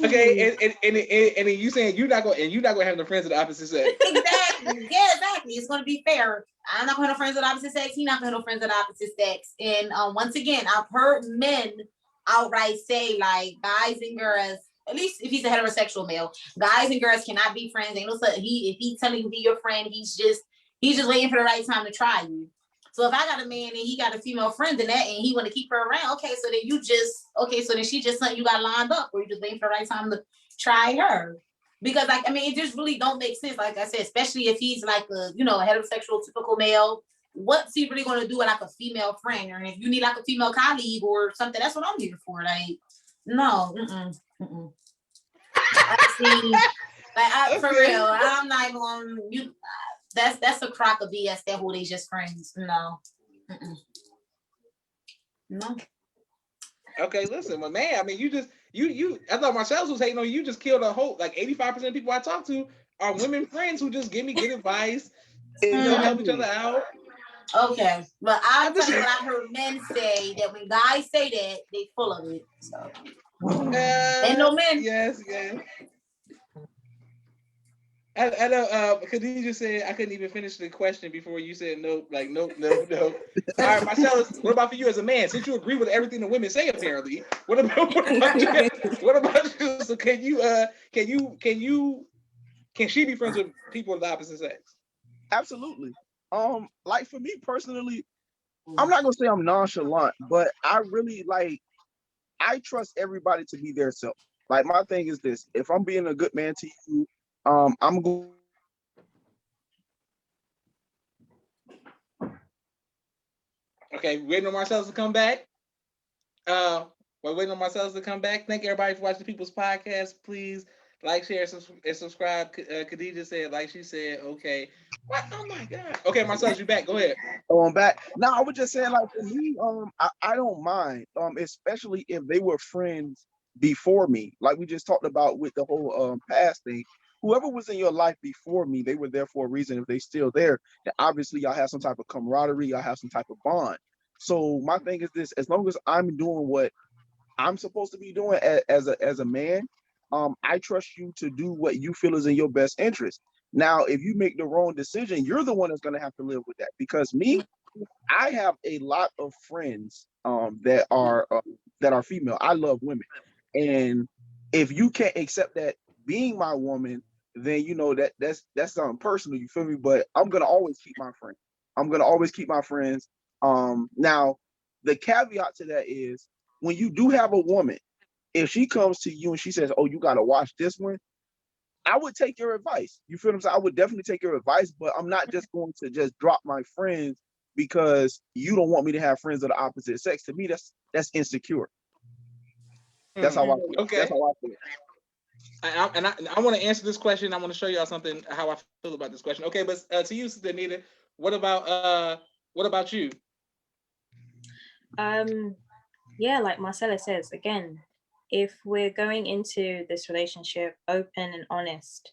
Okay, and you saying you're not going to have no friends of the opposite sex. Exactly. Yeah, exactly. It's going to be fair. I'm not going to have no friends of the opposite sex. He's not going to have no friends of the opposite sex. And once again, I've heard men outright say like guys and girls At least if he's a heterosexual male, guys and girls cannot be friends. Ain't no such, if he's telling you to be your friend, he's just waiting for the right time to try you. So if I got a man and he got a female friend in that and he want to keep her around, okay, so then she just something you got lined up, or you just waiting for the right time to try her. Because like, I mean, it just really don't make sense. Like I said, especially if he's like a, a heterosexual typical male, what's he really going to do with like a female friend? Or if you need like a female colleague or something, that's what I'm here for. Like, no, I see, like, for real, I'm not even going. That's a crock of BS. That who they just friends. No, no. Okay, listen, but man, I mean, you. I thought Marcellus was hating on you. You just killed a whole, like 85% of people I talk to are women friends who just give me good advice, help each other out. Okay, but I'll tell you what I heard men say, that when guys say that, they full of it. So, ain't no men. Yes. I know. Khadijah said I couldn't even finish the question before you said nope. Like nope. All right, Marcellus. What about for you as a man? Since you agree with everything the women say, apparently, what about you? What about you? So can she be friends with people of the opposite sex? Absolutely. Like for me personally, I'm not gonna say I'm nonchalant, but I really I trust everybody to be their self. Like my thing is this: if I'm being a good man to you, I'm going. Okay, waiting on Marcellus to come back. We're waiting on Marcellus to come back. Thank everybody for watching the People's Podcast. Please like, share, and subscribe. Khadijah said, like she said, okay. What? Oh my God. Okay, Marcellus, you back. Go ahead. I'm back. No, I was just saying, like for me, I don't mind, especially if they were friends before me, like we just talked about with the whole past thing. Whoever was in your life before me, they were there for a reason. If they still there, then obviously y'all have some type of camaraderie, y'all have some type of bond. So my thing is this: as long as I'm doing what I'm supposed to be doing as a man, I trust you to do what you feel is in your best interest. Now, if you make the wrong decision, you're the one that's going to have to live with that. Because me, I have a lot of friends that are female. I love women, and if you can't accept that being my woman, then that's something personal. You feel me? But I'm gonna always keep my friends. I'm gonna always keep my friends. Now the caveat to that is when you do have a woman, if she comes to you and she says, "Oh, you gotta watch this one," I would take your advice. You feel what I'm saying? I would definitely take your advice, but I'm not just going to just drop my friends because you don't want me to have friends of the opposite sex. To me, that's insecure. That's how I feel. Okay. That's how I feel. I want to answer this question. I want to show y'all something how I feel about this question. Okay, but to you, Sister Anita, what about you? Yeah, like Marcella says, again, if we're going into this relationship open and honest,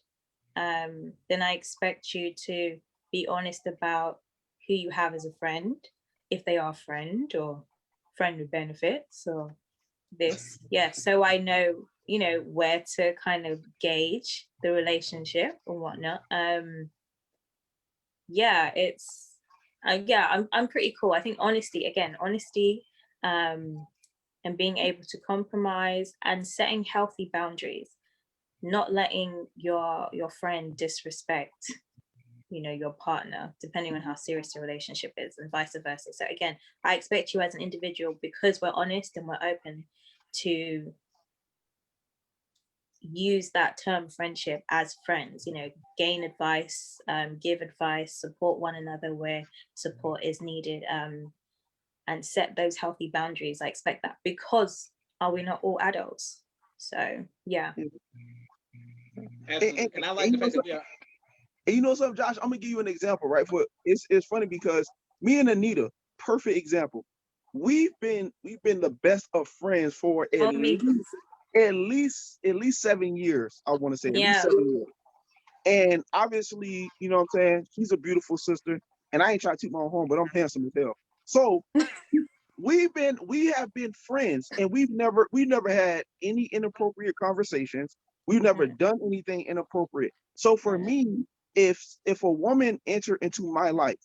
then I expect you to be honest about who you have as a friend, if they are a friend or friend with benefits or this. Yeah, so I know, where to kind of gauge the relationship and whatnot. Yeah, it's I'm pretty cool. I think honesty, and being able to compromise and setting healthy boundaries, not letting your friend disrespect your partner, depending on how serious the relationship is, and vice versa. So again, I expect you as an individual, because we're honest and we're open, to use that term friendship as friends, gain advice, give advice, support one another where support is needed, and set those healthy boundaries. I expect that, because are we not all adults? So yeah. And I like the fact that we are. And you know something, Josh? I'm gonna give you an example, right? It's funny because me and Anita, perfect example. We've been the best of friends for at least 7 years. I want to say at least 7 years. And obviously, you know what I'm saying? She's a beautiful sister, and I ain't trying to toot my own horn, but I'm handsome as hell. So we have been friends, and we've never had any inappropriate conversations. We've never done anything inappropriate. So for me, if a woman entered into my life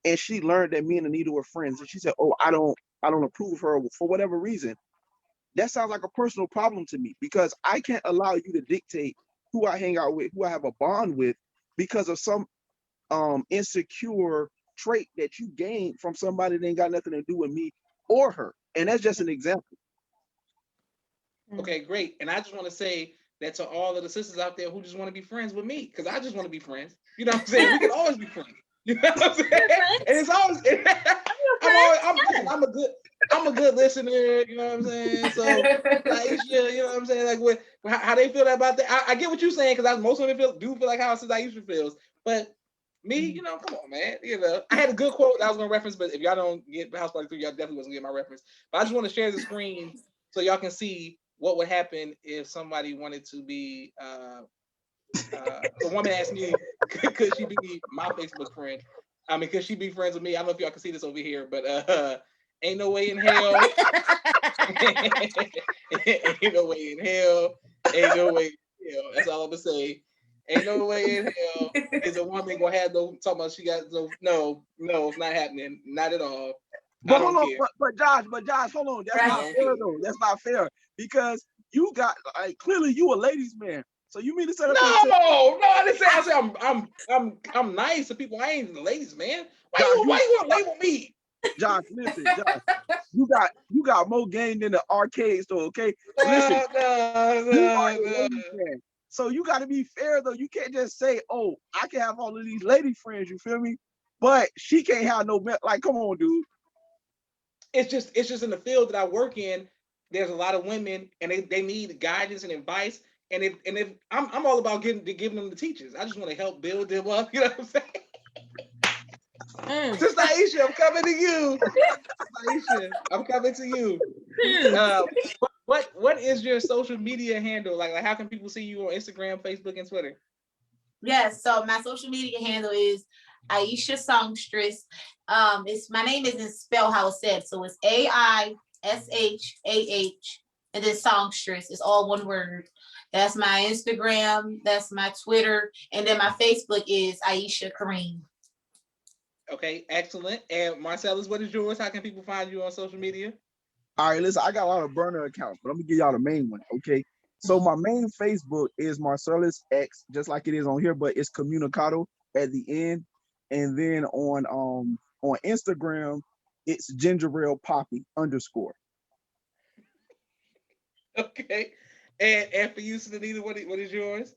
and she learned that me and Anita were friends, and she said, "Oh, I don't approve of her for whatever reason," that sounds like a personal problem to me, because I can't allow you to dictate who I hang out with, who I have a bond with, because of some insecure trait that you gained from somebody that ain't got nothing to do with me or her. And that's just an example. Okay, great. And I just want to say that to all of the sisters out there who just want to be friends with me, because I just want to be friends. You know what I'm saying? We can always be friends. You know what I'm saying? And it's always I'm a good listener, you know what I'm saying? So Aisha, you know what I'm saying? Like how they feel about that. I get what you're saying, because most women do feel like how Aisha feels. But me, you know, come on, man. You know, I had a good quote that I was gonna reference, but if y'all don't get House Party 3, y'all definitely wasn't getting my reference. But I just want to share the screen so y'all can see what would happen if somebody wanted to be a woman asked me, could she be my Facebook friend? I mean, could she be friends with me? I don't know if y'all can see this over here, but ain't no way in hell. Ain't no way in hell. Ain't no way in hell. That's all I'm gonna say. Ain't no way in hell is a woman gonna have no talking about she got no, it's not happening. Not at all. But hold on, but Josh, hold on. That's not fair though. That's not fair, because you got clearly you a ladies' man. So you mean to say no, I didn't say. I said I'm nice to people. I ain't the ladies, man. Why you want to label me? Josh, listen, Josh, you got more game than the arcade store, okay? Listen, you are a ladies' man. So you got to be fair though. You can't just say, "Oh, I can have all of these lady friends." You feel me? But she can't have no like. Come on, dude. It's just in the field that I work in. There's a lot of women, and they need guidance and advice. And if I'm all about giving them the teachers. I just want to help build them up. You know what I'm saying? Sister Aisha, I'm coming to you. Aisha, I'm coming to you. What is your social media handle? Like how can people see you on Instagram, Facebook, and Twitter? Yes, so my social media handle is Aishah Songstress. My name isn't spelled how it's said, so it's AISHAH and then Songstress. It's all one word. That's my Instagram, that's my Twitter, and then my Facebook is Aishah Kareem. Okay, excellent. And Marcellus, what is yours? How can people find you on social media? All right, listen, I got a lot of burner accounts, but I'm gonna give y'all the main one, okay? So my main Facebook is Marcellus X, just like it is on here, but it's Communicado at the end. And then on Instagram, it's Ginger Ale Poppy _. Okay. And for you, Anita, what is yours?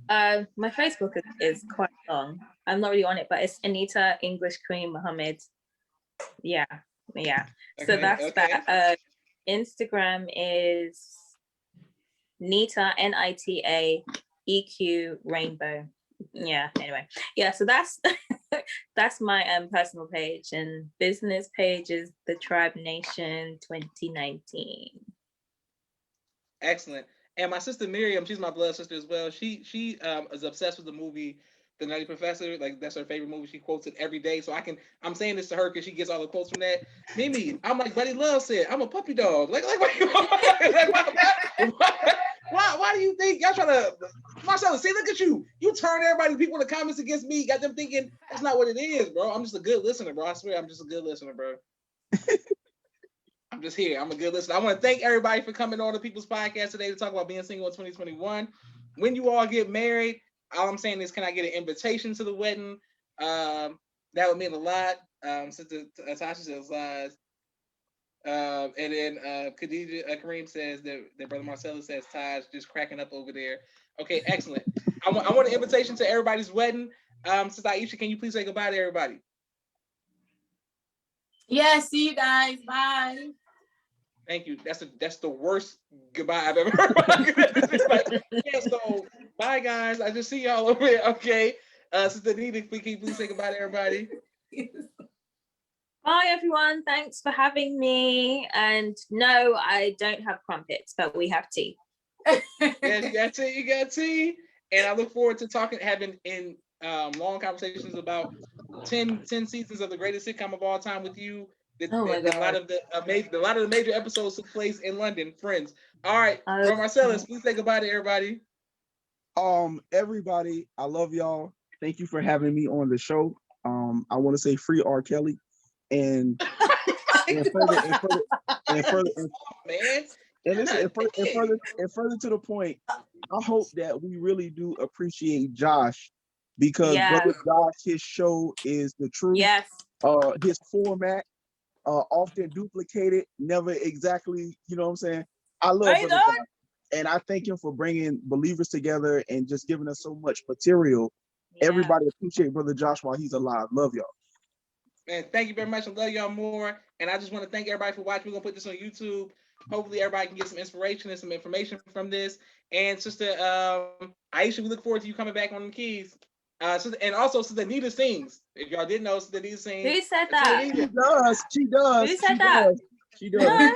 My Facebook is quite long. I'm not really on it, but it's Anita English Queen Muhammad. Yeah. Okay, so that's that. Instagram is Nita NITA EQ Rainbow. Yeah. Anyway, yeah. So that's that's my personal page, and business page is the Tribe Nation 2019. Excellent. And my sister Miriam, she's my blood sister as well. She is obsessed with the movie The Nutty Professor. Like that's her favorite movie. She quotes it every day. So I'm saying this to her because she gets all the quotes from that. Mimi, I'm like Buddy Love said, I'm a puppy dog. Like why do you think y'all trying to Marcellus, see, look at you. You turn everybody, people in the comments against me, got them thinking that's not what it is, bro. I'm just a good listener, bro. I swear I'm just a good listener, bro. I'm just here. I'm a good listener. I want to thank everybody for coming on the People's Podcast today to talk about being single in 2021. When you all get married, all I'm saying is, can I get an invitation to the wedding? That would mean a lot. Since Tasha says lies. And then Khadija Kareem says that Brother Marcellus says Taj just cracking up over there. Okay, excellent. I want an invitation to everybody's wedding. Sister Aisha, can you please say goodbye to everybody? Yeah, see you guys. Bye. Thank you. That's the worst goodbye I've ever heard. Yeah, so bye guys. I just see y'all over here. Okay. Sister Anita, can you please say goodbye to everybody? Bye everyone. Thanks for having me. And no, I don't have crumpets, but we have tea. Yes, you got tea. And I look forward to having long conversations about 10 seasons of the greatest sitcom of all time with you. A lot of the major episodes took place in London. Friends. All right, Marcellus, please say goodbye to everybody. Everybody, I love y'all. Thank you for having me on the show. I want to say free R. Kelly, and further, man, And listen, Thank you. and further to the point, I hope that we really do appreciate Josh because Yeah. brother Josh, his show is the truth. Yes. His format often duplicated, never exactly, you know what I'm saying? I love Right brother on. Josh, and I thank him for bringing believers together and just giving us so much material. Yeah. Everybody appreciate brother Josh while he's alive. Love y'all. Man, thank you very much. I love y'all more. And I just want to thank everybody for watching. We're gonna put this on YouTube. Hopefully everybody can get some inspiration and some information from this. And Sister Aisha, we look forward to you coming back on the keys. And also Sister Anita sings. If y'all didn't know, Sister Anita sings. Who said Sister that? She Anita, does, she does, Who she said that? does, she does. No.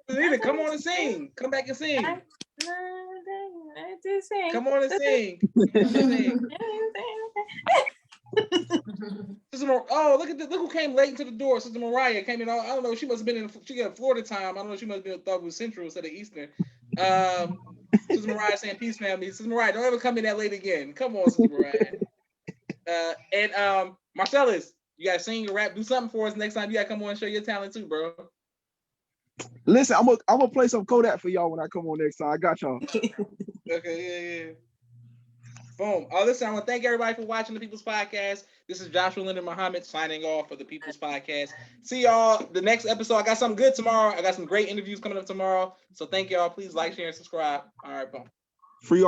Sister Anita, come on and sing. Come back and sing. I do sing. Come on and sing. Come on and sing. Oh, look who came late into the door. Sister Mariah came in. I don't know. She must have been she got Florida time. I don't know. She must have thought it was Central instead of Eastern. Sister Mariah saying peace, family. Sister Mariah, don't ever come in that late again. Come on, Sister Mariah. And Marcellus, you gotta sing or rap, do something for us next time. You gotta come on and show your talent too, bro. Listen, I'm gonna play some Kodak for y'all when I come on next time. I got y'all. Okay, yeah. Boom. Oh, listen, I want to thank everybody for watching the People's Podcast. This is Joshua Leonard Muhammad signing off for the People's Podcast. See y'all the next episode. I got something good tomorrow. I got some great interviews coming up tomorrow. So thank y'all. Please like, share, and subscribe. All right, boom. Free